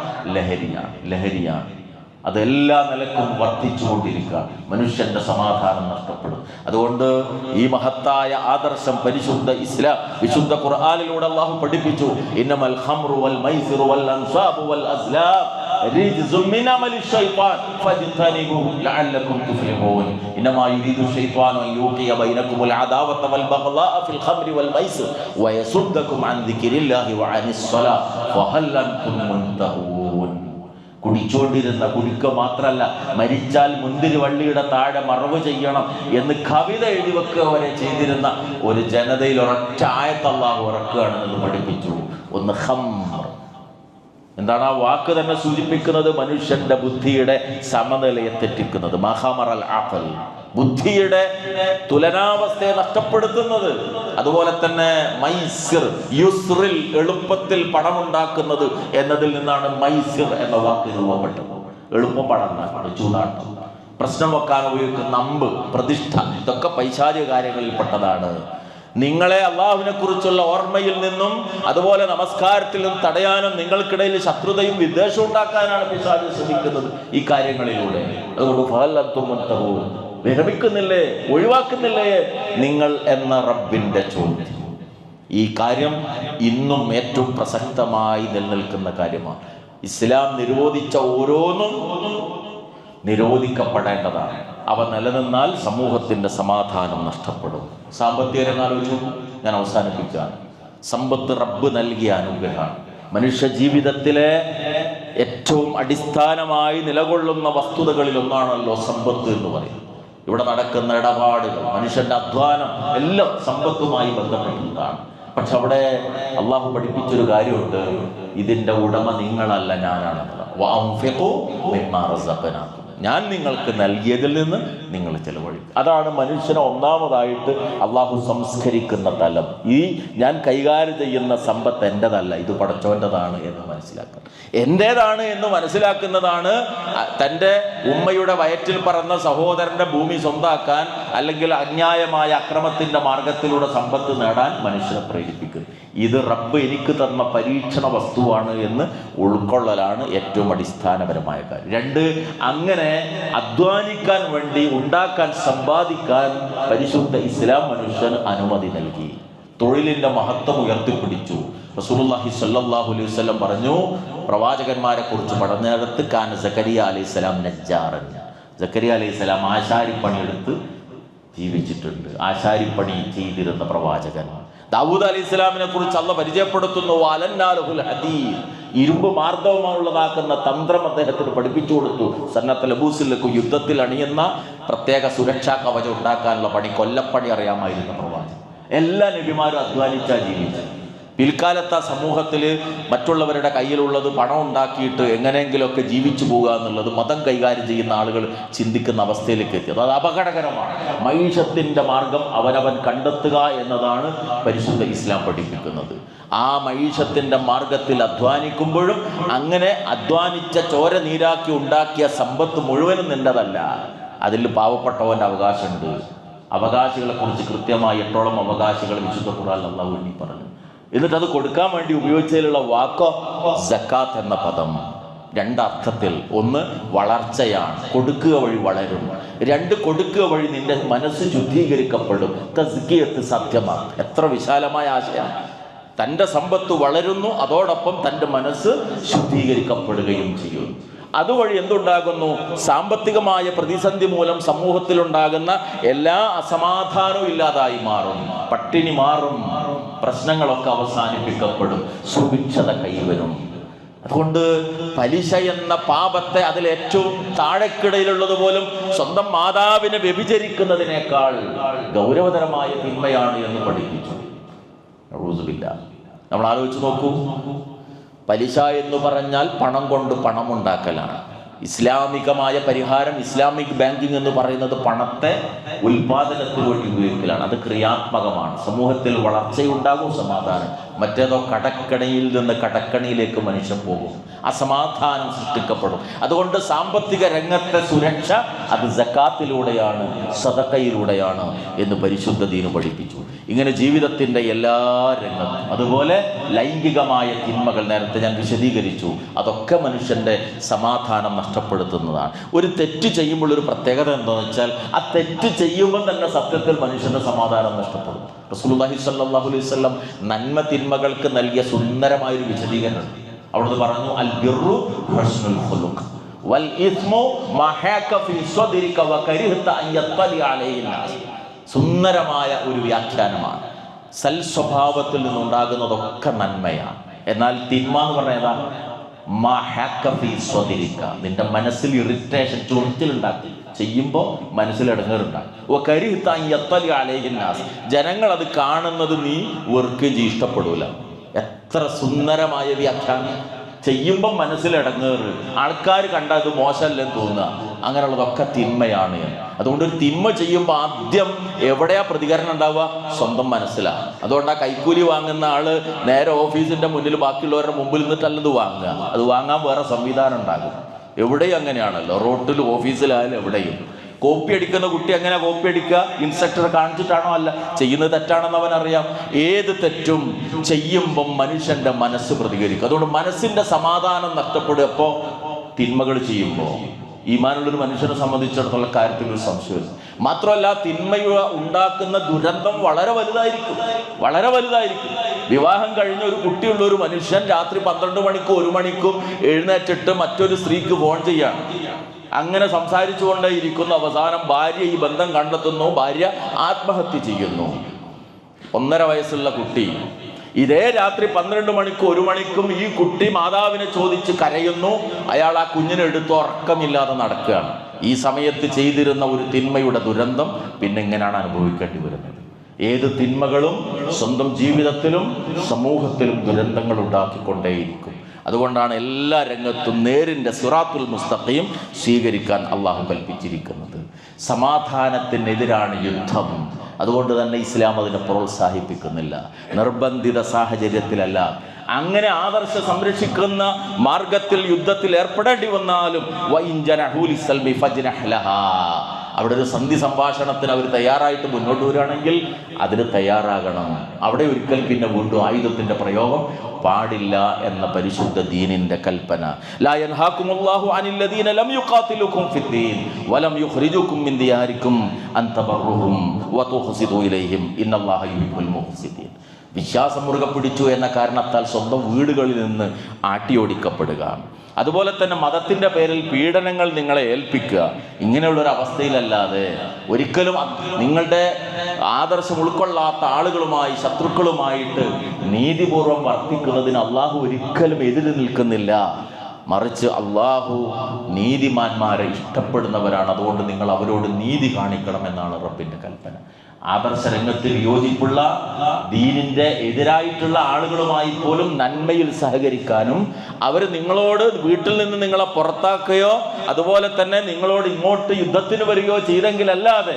ലഹരിയാണ്. അതെല്ലാ നിലക്കും വർദ്ധിച്ചുകൊണ്ടിരിക്കുക. മനുഷ്യന്റെ സമാധാനം നഷ്ടപ്പെടും. അതുകൊണ്ട് ഈ മഹത്തായ ആദർശം പരിശുദ്ധ ഇസ്ലാം, വിശുദ്ധ ഖുർആനിലൂടെ അല്ലാഹു പഠിപ്പിച്ചു. ഇന്നമൽ ഖംറു വൽ മൈസിറു വൽ അൻസാബു വൽ അസ്ലാം റിജ്സും മിൻ അമലി ശൈത്താൻ ഫജ്തനിബൂഹു ലഅല്ലകും തുഫ്ലിഹൂൻ. ഇന്നമാ യുരീദു ശൈത്താനു അൻ യൂഖിയ ബൈനകുമുൽ അദാവത വൽ ബഗ്ളാഅ ഫിൽ ഖംറി വൽ മൈസിർ വയസുദ്ദകും അൻ ദിക്രില്ലാഹി വഅനിസ് സ്വലാ ഫഹൽ അൻതും മുൻതഹൂൻ. കുടിച്ചുകൊണ്ടിരുന്ന, കുടിക്കുക മാത്രമല്ല, മരിച്ചാൽ മുന്തിരി വള്ളിയുടെ താഴെ മറവ് ചെയ്യണം എന്ന് കവിത എഴുതി വെക്കുക വരെ ചെയ്തിരുന്ന ഒരു ജനതയിൽ ഒരൊറ്റ ആയത്ത് അല്ലാഹു ഇറക്കുകയാണെന്ന് പഠിപ്പിച്ചു. ഒന്ന് ഖംർ. എന്താണ് ആ വാക്ക് തന്നെ സൂചിപ്പിക്കുന്നത്? മനുഷ്യന്റെ ബുദ്ധിയുടെ സമനിലയെ തെറ്റിക്കുന്നത്. മഖമറൽ അഖൽ, ബുദ്ധിയുടെ തുലനാവസ്ഥയെ നഷ്ടപ്പെടുത്തുന്നത്. അതുപോലെ തന്നെ മൈസിർ, യുസ്റിൽ, എളുപ്പത്തിൽ പണമുണ്ടാക്കുന്നത് എന്നതിൽ നിന്നാണ് മൈസിർ എന്ന വാക്ക് രൂപപ്പെട്ടത്. എളുപ്പം പണം ഉണ്ടാക്കുന്നത്, ചൂതാട്ടം, പ്രശ്നം വെക്കാൻ ഉപയോഗിക്കുന്ന അമ്പ്, പ്രതിഷ്ഠ, ഇതൊക്കെ പൈശാചിക കാര്യങ്ങളിൽപ്പെട്ടതാണ്. നിങ്ങളെ അള്ളാഹുവിനെ കുറിച്ചുള്ള ഓർമ്മയിൽ നിന്നും അതുപോലെ നമസ്കാരത്തിൽ നിന്നും തടയാനും നിങ്ങൾക്കിടയിൽ ശത്രുതയും വിദ്വേഷവും ഉണ്ടാക്കാനാണ് പിശാച് ശ്രമിക്കുന്നത് ഈ കാര്യങ്ങളിലൂടെ. അതുകൊണ്ട് വിരമിക്കുന്നില്ലേ, ഒഴിവാക്കുന്നില്ലേ നിങ്ങൾ എന്ന റബ്ബിന്റെ ചോദ്യം. ഈ കാര്യം ഇന്നും ഏറ്റവും പ്രസക്തമായി നിലനിൽക്കുന്ന കാര്യമാണ്. ഇസ്ലാം നിരോധിച്ച ഓരോന്നും നിരോധിക്കപ്പെടേണ്ടതാണ്. അവ നിലനിന്നാൽ സമൂഹത്തിന്റെ സമാധാനം നഷ്ടപ്പെടും. സാമ്പത്തിക രംഗം ആലോചിച്ചു. ഞാൻ അവസാനിപ്പിക്കുകയാണ്. സമ്പത്ത് റബ്ബ് നൽകിയ അനുഗ്രഹമാണ്. മനുഷ്യ ജീവിതത്തിലെ ഏറ്റവും അടിസ്ഥാനമായി നിലകൊള്ളുന്ന വസ്തുതകളിൽ ഒന്നാണല്ലോ സമ്പത്ത് എന്ന് പറയുന്നത്. ഇവിടെ നടക്കുന്ന ഇടപാടുകൾ, മനുഷ്യന്റെ അധ്വാനം എല്ലാം സമ്പത്തുമായി ബന്ധപ്പെട്ടിട്ടാണ്. പക്ഷെ അവിടെ അള്ളാഹു പഠിപ്പിച്ചൊരു കാര്യമുണ്ട്. ഇതിന്റെ ഉടമ നിങ്ങളല്ല, ഞാനാണെന്നുള്ളത്. ഞാൻ നിങ്ങൾക്ക് നൽകിയതിൽ നിന്ന് നിങ്ങൾ ചെലവഴിക്കും. അതാണ് മനുഷ്യനെ ഒന്നാമതായിട്ട് അള്ളാഹു സംസ്കരിക്കുന്ന തലം. ഈ ഞാൻ കൈകാര്യം ചെയ്യുന്ന സമ്പത്ത് എൻ്റെതല്ല, ഇത് പടച്ചവൻ്റെതാണ് എന്ന് മനസ്സിലാക്കുക. എൻ്റേതാണ് എന്ന് മനസ്സിലാക്കുന്നതാണ് തൻ്റെ ഉമ്മയുടെ വയറ്റിൽ പറന്ന സഹോദരൻ്റെ ഭൂമി സ്വന്താക്കാൻ അല്ലെങ്കിൽ അന്യായമായ അക്രമത്തിൻ്റെ മാർഗത്തിലൂടെ സമ്പത്ത് നേടാൻ മനുഷ്യനെ പ്രേരിപ്പിക്കുന്നത്. ഇത് റബ്ബ് എനിക്ക് തന്ന പരീക്ഷണ വസ്തുവാണ് എന്ന് ഉൾക്കൊള്ളലാണ് ഏറ്റവും അടിസ്ഥാനപരമായ കാര്യം. രണ്ട്, അങ്ങനെ അധ്വാനിക്കാൻ വേണ്ടി ഉണ്ടാക്കാൻ, സമ്പാദിക്കാൻ പരിശുദ്ധ ഇസ്ലാം മനുഷ്യന് അനുമതി നൽകി. തൊഴിലിന്റെ മഹത്വം ഉയർത്തിപ്പിടിച്ചു. റസൂലുള്ളാഹി സ്വല്ലല്ലാഹു അലൈഹി വസല്ലം പറഞ്ഞു, പ്രവാചകന്മാരെ കുറിച്ച് പഠനേടത്ത് കാന സക്കരിയ അലൈഹിസ്സലാം നജ്ജാറൻ. സക്കരിയ അലൈഹിസ്സലാം ആശാരിപ്പണിയെടുത്ത് ജീവിച്ചിട്ടുണ്ട്. ആശാരിപ്പണി ചെയ്തിരുന്ന പ്രവാചകൻ. ദാവൂദ് അലൈഹി ഇസ്ലാമിനെ കുറിച്ച് അള്ളാഹ് പരിചയപ്പെടുത്തുന്നു. അലന്നാലുൽ ഹദീദ്, ഇരുമ്പ് മാർദ്ദവമുള്ളതാക്കുന്ന തന്ത്രം അദ്ദേഹത്തിന് പഠിപ്പിച്ചു കൊടുത്തു. സന്നത്ത ലബൂസിലേക്ക് യുദ്ധത്തിൽ അണിയുന്ന പ്രത്യേക സുരക്ഷാ കവചം ഉണ്ടാക്കാനുള്ള പണി, കൊല്ലപ്പണി അറിയാമായിരുന്ന പ്രവാചകൻ. എല്ലാ നബിമാരും അധ്വാനിച്ചാ ജീവിച്ചു. പിൽക്കാലത്ത് ആ സമൂഹത്തിൽ മറ്റുള്ളവരുടെ കയ്യിലുള്ളത് പണം ഉണ്ടാക്കിയിട്ട് എങ്ങനെയെങ്കിലുമൊക്കെ ജീവിച്ചു പോകുക എന്നുള്ളത് മതം കൈകാര്യം ചെയ്യുന്ന ആളുകൾ ചിന്തിക്കുന്ന അവസ്ഥയിലേക്ക് എത്തിയത്. അത് അപകടകരമാണ്. മഈഷത്തിൻ്റെ മാർഗം അവനവൻ കണ്ടെത്തുക എന്നതാണ് പരിശുദ്ധ ഇസ്ലാം പഠിപ്പിക്കുന്നത്. ആ മഈഷത്തിൻ്റെ മാർഗത്തിൽ അധ്വാനിക്കുമ്പോഴും അങ്ങനെ അധ്വാനിച്ച ചോര നീരാക്കി ഉണ്ടാക്കിയ സമ്പത്ത് മുഴുവനും നിൻ്റെതല്ല. അതിൽ പാവപ്പെട്ടവൻ്റെ അവകാശമുണ്ട്. അവകാശികളെ കുറിച്ച് കൃത്യമായി 8ഓളം അവകാശികൾ വിശുദ്ധ ഖുർആനിൽ അല്ലാഹു എണ്ണി പറഞ്ഞു. എന്നിട്ട് അത് കൊടുക്കാൻ വേണ്ടി ഉപയോഗിച്ചതിലുള്ള വാക്കോ സക്കാത്ത് എന്ന പദം. രണ്ടർത്ഥത്തിൽ. ഒന്ന് വളർച്ചയാണ്, കൊടുക്കുക വഴി വളരും. രണ്ട്, കൊടുക്കുക വഴി നിന്റെ മനസ്സ് ശുദ്ധീകരിക്കപ്പെടും. തസ്കിയത്ത് സത്യമാണ്. എത്ര വിശാലമായ ആശയമാണ്. തൻ്റെ സമ്പത്ത് വളരുന്നു, അതോടൊപ്പം തൻ്റെ മനസ്സ് ശുദ്ധീകരിക്കപ്പെടുകയും ചെയ്യും. അതുവഴി എന്തുണ്ടാകുന്നു? സാമ്പത്തികമായ പ്രതിസന്ധി മൂലം സമൂഹത്തിലുണ്ടാകുന്ന എല്ലാ അസമാധാനവും ഇല്ലാതായി മാറും, പട്ടിണി മാറും, പ്രശ്നങ്ങളൊക്കെ അവസാനിപ്പിക്കപ്പെടും, സുഭിക്ഷത കൈവരും. അതുകൊണ്ട് പലിശ എന്ന പാപത്തെ, അതിലേറ്റവും താഴെക്കിടയിലുള്ളത് പോലും സ്വന്തം മാതാവിനെ വ്യഭിചരിക്കുന്നതിനേക്കാൾ ഗൗരവതരമായ തിന്മയാണ് എന്ന് പഠിപ്പിച്ചു. നമ്മൾ ആലോചിച്ച് നോക്കൂ. പലിശ എന്ന് പറഞ്ഞാൽ പണം കൊണ്ട് പണമുണ്ടാക്കലാണ്. ഇസ്ലാമികമായ പരിഹാരം, ഇസ്ലാമിക് ബാങ്കിങ് എന്ന് പറയുന്നത് പണത്തെ ഉൽപാദനത്തിന് വേണ്ടി ഉപയോഗിക്കലാണ്. അത് ക്രിയാത്മകമാണ്. സമൂഹത്തിൽ വളർച്ചയുണ്ടാകും, സമാധാനം. മറ്റേതോ കടക്കണിയിൽ നിന്ന് കടക്കണിയിലേക്ക് മനുഷ്യൻ പോകും, അസമാധാനം സൃഷ്ടിക്കപ്പെടും. അതുകൊണ്ട് സാമ്പത്തിക രംഗത്തെ സുരക്ഷ അത് സക്കാത്തിലൂടെയാണ്, സദഖയിലൂടെയാണ് എന്ന് പരിശുദ്ധ ദീന് പഠിപ്പിച്ചു. ഇങ്ങനെ ജീവിതത്തിൻ്റെ എല്ലാ രംഗത്തും. അതുപോലെ ലൈംഗികമായ തിന്മകൾ നേരത്തെ ഞാൻ വിശദീകരിച്ചു. അതൊക്കെ മനുഷ്യൻ്റെ സമാധാനം നഷ്ടപ്പെടുത്തുന്നതാണ്. ഒരു തെറ്റ് ചെയ്യുമ്പോൾ ഒരു പ്രത്യേകത എന്താണെന്ന് വെച്ചാൽ, ആ തെറ്റ് ചെയ്യുമ്പോൾ തന്നെ സത്യത്തിൽ മനുഷ്യൻ്റെ സമാധാനം നഷ്ടപ്പെടും. റസൂലുള്ളാഹി സ്വല്ലല്ലാഹു അലൈഹി വസല്ലം നന്മ തിന്മകൾക്ക് നൽകിയ സുന്ദരമായൊരു വിശദീകരണം അവിടുന്ന് പറഞ്ഞു. അൽ ബിർറു ഹുസ്നുൽ ഖുലുഖ് വൽ ഇസ്മു മാ ഹാക ഫീ സ്വദ്രിക വ കരിഹത അൻ യത്തലി അലൈഹി നാസ്. സുന്ദരമായ ഒരു വ്യാഖ്യാനമാണ്. സൽ സ്വഭാവത്തിൽ നിന്നുണ്ടാകുന്നതൊക്കെ നന്മയാണ്. എന്നാൽ തിന്മ എന്ന് പറഞ്ഞാൽ മാ ഹാക ഫീ സ്വദ്രിക, നിന്റെ മനസ്സിൽ ഇറിറ്റേഷൻ, ചൊറിച്ചിലുണ്ടാക്കി ചെയ്യുമ്പോൾ മനസ്സിൽ ഇടങ്ങേറുണ്ടാകും. ജനങ്ങൾ അത് കാണുന്നത് നീ വെറുക്കുകയും ഇഷ്ടപ്പെടൂല. എത്ര സുന്ദരമായ വ്യാഖ്യാനം. ചെയ്യുമ്പം മനസ്സിലിടങ്ങേറ്, ആൾക്കാർ കണ്ടാൽ അത് മോശമല്ലെന്ന് തോന്നുക, അങ്ങനെയുള്ളതൊക്കെ തിന്മയാണ്. അതുകൊണ്ട് ഒരു തിന്മ ചെയ്യുമ്പോൾ ആദ്യം എവിടെയാ പ്രതികരണം ഉണ്ടാവുക? സ്വന്തം മനസ്സിലാണ്. അതുകൊണ്ട് ആ കൈക്കൂലി വാങ്ങുന്ന ആള് നേരെ ഓഫീസിന്റെ മുന്നിൽ ബാക്കിയുള്ളവരുടെ മുമ്പിൽ നിന്നിട്ടല്ലത് വാങ്ങുക. അത് വാങ്ങാൻ വേറെ സംവിധാനം ഉണ്ടാകും. എവിടെയും അങ്ങനെയാണല്ലോ, റോട്ടിലും ഓഫീസിലായാലും എവിടെയും. കോപ്പി അടിക്കുന്ന കുട്ടി എങ്ങനെ കോപ്പി അടിക്കുക? ഇൻസ്ട്രക്ടർ കാണിച്ചിട്ടാണോ? അല്ല, ചെയ്യുന്നത് തെറ്റാണെന്ന് അവനറിയാം. ഏത് തെറ്റും ചെയ്യുമ്പം മനുഷ്യന്റെ മനസ്സ് പ്രതികരിക്കും. അതുകൊണ്ട് മനസ്സിന്റെ സമാധാനം നഷ്ടപ്പെടുക എപ്പോൾ? തിന്മകൾ ചെയ്യുമ്പോൾ. ഈമാനുള്ളൊരു മനുഷ്യനെ സംബന്ധിച്ചിടത്തോളം കാര്യത്തിൽ ഒരു സംശയം. മാത്രമല്ല, തിന്മ ഉണ്ടാക്കുന്ന ദുരന്തം വളരെ വലുതായിരിക്കും, വളരെ വലുതായിരിക്കും. വിവാഹം കഴിഞ്ഞ ഒരു കുട്ടിയുള്ള ഒരു മനുഷ്യൻ രാത്രി 12 മണിക്കും 1 മണിക്കും എഴുന്നേറ്റിട്ട് മറ്റൊരു സ്ത്രീക്ക് ഫോൺ ചെയ്യാണ്. അങ്ങനെ സംസാരിച്ചു കൊണ്ടേ ഇരിക്കുന്നു. അവസാനം ഭാര്യ ഈ ബന്ധം കണ്ടെത്തുന്നു, ഭാര്യ ആത്മഹത്യ ചെയ്യുന്നു. 1.5 വയസ്സുള്ള കുട്ടി. ഇതേ രാത്രി 12 മണിക്കും 1 മണിക്കും ഈ കുട്ടി മാതാവിനെ ചോദിച്ച് കരയുന്നു. അയാൾ ആ കുഞ്ഞിനെ എടുത്ത് ഉറക്കമില്ലാതെ നടക്കുകയാണ്. ഈ സമയത്ത് ചെയ്തിരുന്ന ഒരു തിന്മയുടെ ദുരന്തം പിന്നെ എങ്ങനെയാണ് അനുഭവിക്കേണ്ടി വരുന്നത്? ഏത് തിന്മകളും സ്വന്തം ജീവിതത്തിലും സമൂഹത്തിലും ദുരന്തങ്ങൾ ഉണ്ടാക്കിക്കൊണ്ടേയിരിക്കും. അതുകൊണ്ടാണ് എല്ലാ രംഗത്തും നേരിൻ്റെ സിറാത്തുൽ മുസ്തഖീം സ്വീകരിക്കാൻ അള്ളാഹു കൽപ്പിച്ചിരിക്കുന്നത്. സമാധാനത്തിനെതിരാണ് യുദ്ധം. അതുകൊണ്ട് തന്നെ ഇസ്ലാം അതിനെ പ്രോത്സാഹിപ്പിക്കുന്നില്ല, നിർബന്ധിത സാഹചര്യത്തിലല്ല. അങ്ങനെ ആദർശം സംരക്ഷിക്കുന്ന മാർഗത്തിൽ യുദ്ധത്തിൽ ഏർപ്പെടേണ്ടി വന്നാലും അവിടെ ഒരു സന്ധി സംഭാഷണത്തിന് അവർ തയ്യാറായിട്ട് മുന്നോട്ട് വരികയാണെങ്കിൽ അതിന് തയ്യാറാകണം. അവിടെ ഒരിക്കൽ പിന്നെ വീണ്ടും ആയുധത്തിൻ്റെ പ്രയോഗം പാടില്ല എന്ന പരിശുദ്ധ ദീനിന്റെ കൽപ്പന. ലാ യൻഹാകുമുല്ലാഹു അനിൽ ലദീന ലം യുഖാതിലുകും ഫിദ്ദീൻ വലം യുഖ്രിജുകും മിൻ ദിയാരികും അൻ തബറുഹും വതുഖ്സിതു ഇലൈഹിം ഇന്നല്ലാഹ യുഹിബ്ബുൽ മുഖ്സിതീൻ. വിശ്വാസം മുറുകെ പിടിച്ചു എന്ന കാരണത്താൽ സ്വന്തം വീടുകളിൽ നിന്ന് ആട്ടിയോടിക്കപ്പെടുക, അതുപോലെ തന്നെ മതത്തിൻ്റെ പേരിൽ പീഡനങ്ങൾ നിങ്ങളെ ഏൽപ്പിക്കുക, ഇങ്ങനെയുള്ളൊരു അവസ്ഥയിലല്ലാതെ ഒരിക്കലും നിങ്ങളുടെ ആദർശം ഉൾക്കൊള്ളാത്ത ആളുകളുമായി, ശത്രുക്കളുമായിട്ട് നീതിപൂർവം വർത്തിക്കുന്നതിന് അള്ളാഹു ഒരിക്കലും എതിര് നിൽക്കുന്നില്ല. മറിച്ച് അള്ളാഹു നീതിമാന്മാരെ ഇഷ്ടപ്പെടുന്നവരാണ്. അതുകൊണ്ട് നിങ്ങൾ അവരോട് നീതി കാണിക്കണം എന്നാണ് റബ്ബിൻ്റെ കൽപ്പന. ആദർശ രംഗത്തിൽ യോജിപ്പുള്ള, ദീനിൻ്റെ എതിരായിട്ടുള്ള ആളുകളുമായി പോലും നന്മയിൽ സഹകരിക്കാനും, അവർ നിങ്ങളോട് വീട്ടിൽ നിന്ന് നിങ്ങളെ പുറത്താക്കുകയോ അതുപോലെ തന്നെ നിങ്ങളോട് ഇങ്ങോട്ട് യുദ്ധത്തിന് വരികയോ ചെയ്തെങ്കിലല്ലാതെ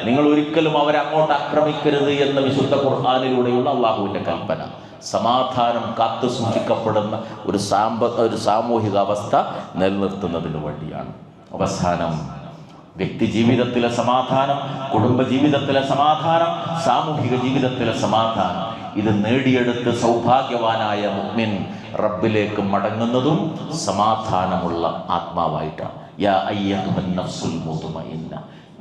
നിങ്ങൾ ഒരിക്കലും അവരെ അങ്ങോട്ട് ആക്രമിക്കരുത് എന്ന വിശുദ്ധ ഖുർആനിലൂടെയുള്ള അള്ളാഹുവിൻ്റെ കൽപ്പന. സമാധാനം കാത്തു സൂക്ഷിക്കപ്പെടുന്ന ഒരു സാമൂഹിക അവസ്ഥ നിലനിർത്തുന്നതിന് വേണ്ടിയാണ്. അവസാനം വ്യക്തി ജീവിതത്തിലെ സമാധാനം, കുടുംബ ജീവിതത്തിലെ സമാധാനം, സാമൂഹിക ജീവിതത്തിലെ സമാധാനം, ഇത് നേടിയെടുത്ത് സൗഭാഗ്യവാനായ മുഅ്മിൻ റബ്ബിലേക്ക് മടങ്ങുന്നതും സമാധാനമുള്ള ആത്മാവായിട്ടാണ്. യാ അയ്യത്തുഹൻ നഫ്സുൽ മുത്മഇന്ന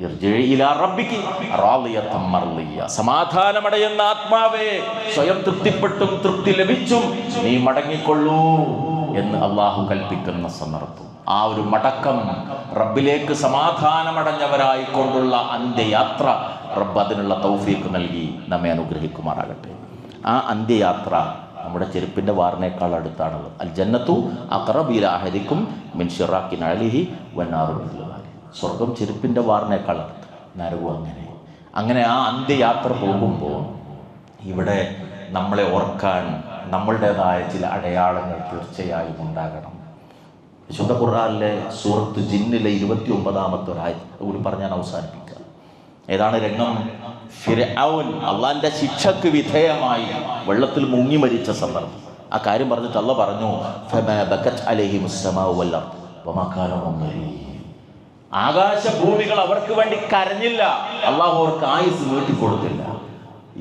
ഇർജിഇ ഇലാ റബ്ബികി റാളിയതൻ മർളിയ. സമാധാനമടയുന്ന ആത്മാവേ, സ്വയം തൃപ്തിപ്പെട്ടും തൃപ്തി ലഭിച്ചും നീ മടങ്ങിക്കൊള്ളൂ എന്ന് അള്ളാഹു കൽപ്പിക്കുന്ന സന്ദർഭം. ആ ഒരു മടക്കം, റബ്ബിലേക്ക് സമാധാനമടഞ്ഞവരായി കൊണ്ടുള്ള അന്ത്യയാത്ര, റബ്ബ് അതിനുള്ള തൗഫീഖ് നൽകി നമ്മെ അനുഗ്രഹിക്കുമാറാകട്ടെ. ആ അന്ത്യയാത്ര നമ്മുടെ ചെരുപ്പിൻ്റെ വാറിനേക്കാൾ അടുത്താണത്. അൽ ജന്നത്തു അഖറബു ഇലാ അഹദിക്കും മിൻ ശിറാഖി നഅലിഹി വന്നാറു മിസ്ലു ദാലിക. സ്വർഗം ചെരുപ്പിൻ്റെ വാറിനേക്കാൾ അടുത്ത്, നരകവും അങ്ങനെ. ആ അന്ത്യയാത്ര പോകുമ്പോൾ ഇവിടെ നമ്മളെ ഓർക്കാൻ നമ്മളുടേതായ ചില അടയാളങ്ങൾ തീർച്ചയായും ഉണ്ടാകണം. വിശുദ്ധ ഖുർആനിലെ സൂറത്ത് ജിന്നിലെ 29-ാമത്തെ ആയത്ത് കൂടി പറഞ്ഞാൽ അവസാനിപ്പിക്കുക. ഏതാണ് രംഗം? ഫിർഔൻ അള്ളാന്റെ ശിക്ഷക്ക് വിധേയമായി വെള്ളത്തിൽ മുങ്ങി മരിച്ച സന്ദർഭം. ആ കാര്യം പറഞ്ഞിട്ട് അള്ളാഹ് പറഞ്ഞു, ഫമാ ബകത് അലൈഹിമുസ് സമാഉ വൽ അർദ് വമാ കാനൂ മുൻദരീൻ. ആകാശഭൂമികൾ അവർക്ക് വേണ്ടി കരഞ്ഞില്ല, അള്ളാഹു അവർക്ക് ആയുസ് നീട്ടിക്കൊടുത്തില്ല.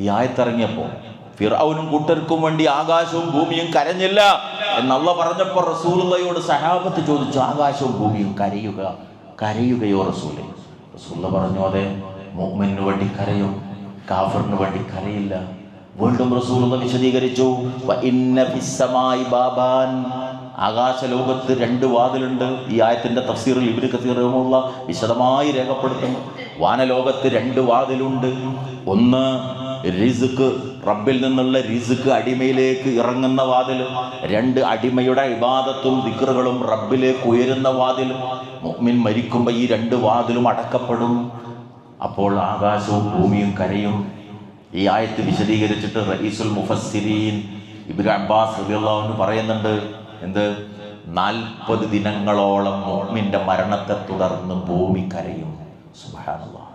ഈ ആയത്തിറങ്ങിയപ്പോൾ ഫിർഔനും കൂട്ടർക്കും വേണ്ടി ആകാശവും ഭൂമിയും കരഞ്ഞില്ല എന്ന് അള്ളാഹ് പറഞ്ഞപ്പോൾ റസൂലുള്ളാഹിയോട് സഹാബത്ത് ചോദിച്ചു, ആകാശവും ഭൂമിയും കരയുകയോ റസൂലേ? റസൂലുള്ളാഹി പറഞ്ഞു, അതെ, മുഅ്മിനു വേണ്ടി കരയും, കാഫിറിന് വേണ്ടി കരയില്ല. വീണ്ടും റസൂലുള്ളാഹി വിശദീകരിച്ചു, വഇന്ന ഫിസ്സമായി ബാബാൻ. ആകാശലോകത്ത് 2 വാതിലുണ്ട്. ഈ ആയത്തിന്റെ തഫ്സീറിൽ ഇബ്നു കസീർ റഹിമഹുല്ലാഹ് വിശദമായി രേഖപ്പെടുത്തുന്നു. വാനലോകത്ത് 2 വാതിലുണ്ട്. ഒന്ന് റിസ്ക്, റബ്ബിൽ നിന്നുള്ള റിസ്ക് അടിമയിലേക്ക് ഇറങ്ങുന്ന വാതിൽ. 2 അടിമയുടെ ഇബാദത്തും ദിക്റുകളും റബ്ബിലേക്ക് ഉയരുന്ന വാതിൽ. മുഅ്മിൻ മരിക്കുമ്പോൾ ഈ 2 വാതിലും അടക്കപ്പെടും. അപ്പോൾ ആകാശവും ഭൂമിയും കരയും. ഈ ആയത്ത് വിശദീകരിച്ചിട്ട് റഈസുൽ മുഫസ്സിരീൻ ഇബ്നു അബ്ബാസ് റളിയല്ലാഹു അൻഹു പറയുന്നുണ്ട്, എന്ത്? 40 ദിനങ്ങളോളം മുഅ്മിന്റെ മരണത്തെ തുടർന്ന് ഭൂമി കരയും. സുബ്ഹാനല്ലാഹ്.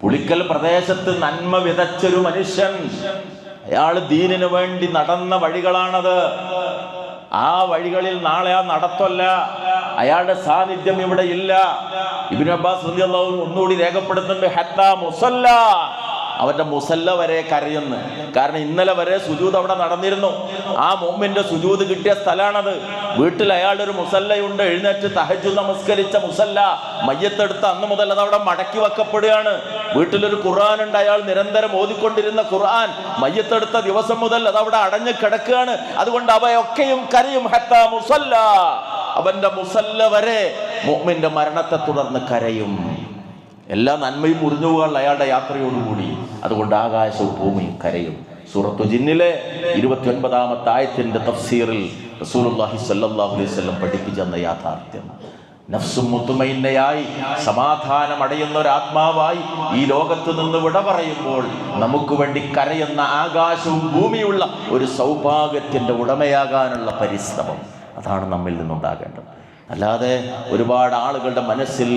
പുളിക്കൽ പ്രദേശത്ത് നന്മ വിതച്ചൊരു മനുഷ്യൻ, അയാൾ ദീനിനു വേണ്ടി നടന്ന വഴികളാണത്. ആ വഴികളിൽ നാളെ ആ നടത്തല്ല, അയാളുടെ സാന്നിധ്യം ഇവിടെ ഇല്ല. ഇബ്നു അബ്ബാസ് റളിയല്ലാഹു അൻഹു ഒന്നുകൂടി രേഖപ്പെടുത്തുന്നുണ്ട്, ഹത്താ മുസല്ല, അവന്റെ മുസല്ല വരെ കരയുന്നു. കാരണം ഇന്നലെ വരെ സുജൂദ് അവിടെ നടന്നിരുന്നു. ആ മുഅ്മിന്റെ സുജൂദ് കിട്ടിയ സ്ഥലമാണത്. വീട്ടിൽ അയാളുടെ ഒരു മുസല്ലയുണ്ട്, എഴുന്നേറ്റ് തഹജ്ജുദ് നമസ്കരിച്ച മുസല്ല. മയ്യത്തെടുത്ത് അന്ന് മുതൽ അത് അവിടെ മടക്കി വെക്കപ്പെടുകയാണ്. വീട്ടിലൊരു ഖുർആൻ ഉണ്ട്, അയാൾ നിരന്തരം ഓതിക്കൊണ്ടിരുന്ന ഖുർആൻ മയ്യത്തെടുത്ത ദിവസം മുതൽ അത് അവിടെ അടഞ്ഞു കിടക്കുകയാണ്. അതുകൊണ്ട് അവയൊക്കെയും കരയും. ഹത്താ മുസല്ല, അവന്റെ മുസല്ല വരെ മുഅ്മിന്റെ മരണത്തെ തുടർന്ന് കരയും. എല്ലാ നന്മയും മുറിഞ്ഞു പോകാനുള്ള അയാളുടെ യാത്രയോടുകൂടി. അതുകൊണ്ട് ആകാശവും ഭൂമിയും കരയും. സൂറത്തു ജിന്നിലെ 29-ാമത്തെ ആയത്തിന്റെ തഫ്സീറിൽ റസൂലുള്ളാഹി സ്വല്ലല്ലാഹു അലൈഹി വസല്ലം പഠിപ്പിച്ചെന്ന യാഥാർത്ഥ്യം, നഫ്സും മുത്മഇന്നയായി സമാധാനമടയുന്ന ഒരു ആത്മാവായി ഈ ലോകത്ത് നിന്ന് വിട പറയുമ്പോൾ നമുക്ക് വേണ്ടി കരയുന്ന ആകാശവും ഭൂമിയുള്ള ഒരു സൗഭാഗ്യത്തിന്റെ ഉടമയാകാനുള്ള പരിശ്രമം, അതാണ് നമ്മിൽ നിന്നുണ്ടാകേണ്ടത്. അല്ലാതെ ഒരുപാട് ആളുകളുടെ മനസ്സിൽ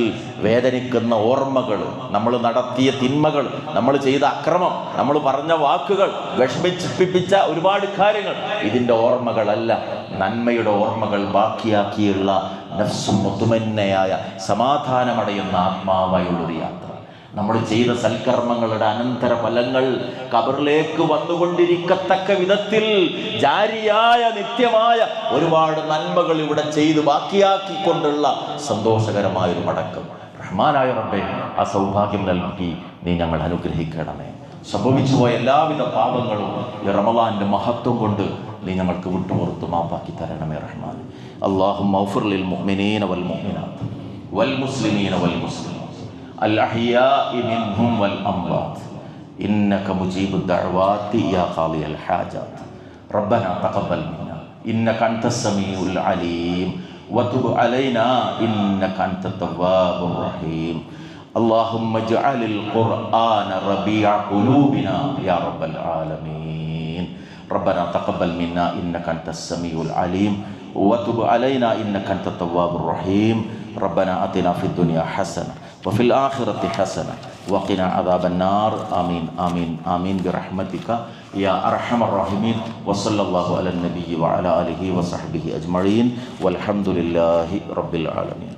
വേദനിക്കുന്ന ഓർമ്മകൾ, നമ്മൾ നടത്തിയ തിന്മകൾ, നമ്മൾ ചെയ്ത അക്രമം, നമ്മൾ പറഞ്ഞ വാക്കുകൾ, വിഷമിപ്പിച്ച ഒരുപാട് കാര്യങ്ങൾ, ഇതിൻ്റെ ഓർമ്മകളല്ല, നന്മയുടെ ഓർമ്മകൾ ബാക്കിയാക്കിയുള്ള നഫ്സും മുത്മഇന്നയായ സമാധാനമടയുന്ന ആത്മാവായുള്ളൊരു യാത്ര. നമ്മൾ ചെയ്ത സൽക്കർമ്മങ്ങളുടെ അനന്തര ഫലങ്ങൾ ഖബറിലേക്ക് വന്നുകൊണ്ടിരിക്കത്തക്ക വിധത്തിൽ ജാരിയായ നിത്യമായ ഒരുപാട് നന്മകൾ ഇവിടെ ചെയ്ത് ബാക്കിയാക്കിക്കൊണ്ടുള്ള സന്തോഷകരമായൊരു മടക്കം. റഹ്മാനായ റബ്ബേ, ആ സൗഭാഗ്യം നൽകി നീ ഞങ്ങൾ അനുഗ്രഹിക്കണമേ. സംഭവിച്ചുപോയ എല്ലാവിധ പാപങ്ങളും ഈ റമളാന്റെ മഹത്വം കൊണ്ട് നീ ഞങ്ങൾക്ക് വിട്ടുപുറത്ത് മാപ്പാക്കി തരണമേ റഹ്മാൻ. അല്ലാഹുമ്മ ഗ്ഫിർ ലിൽ മുഅ്മിനീന വൽ മുഅ്മിനാത്ത് വൽ മുസ്ലിമീന വൽ മുസ്ലിമാത്ത് അൽ അഹ്യാഇ മിൻഹും വൽ അംവാത്ത് ഇന്നക മുജീബുദ് ദഅവാതി യാ ഖാദിയൽ ഹാജാത്ത്. റബ്ബനാ തഖബ്ബൽ മിന്നാ ഇന്നക അൻതസ് സമീഉൽ അലീം വതുബ് അലൈനാ ഇന്നക അൻതത് തവ്വാബുർ റഹീം. اللهم اجعل القرآن ربيع قلوبنا يا رب العالمين. ربنا تقبل منا إنك أنت السميع العليم وتب علينا إنك أنت التواب الرحيم. ربنا آتنا في الدنيا حسنة وفي الآخرة حسنة وقنا عذاب النار. آمين آمين آمين برحمتك يا أرحم الراحمين. وصلى الله على النبي وعلى آله وصحبه أجمعين والحمد لله رب العالمين.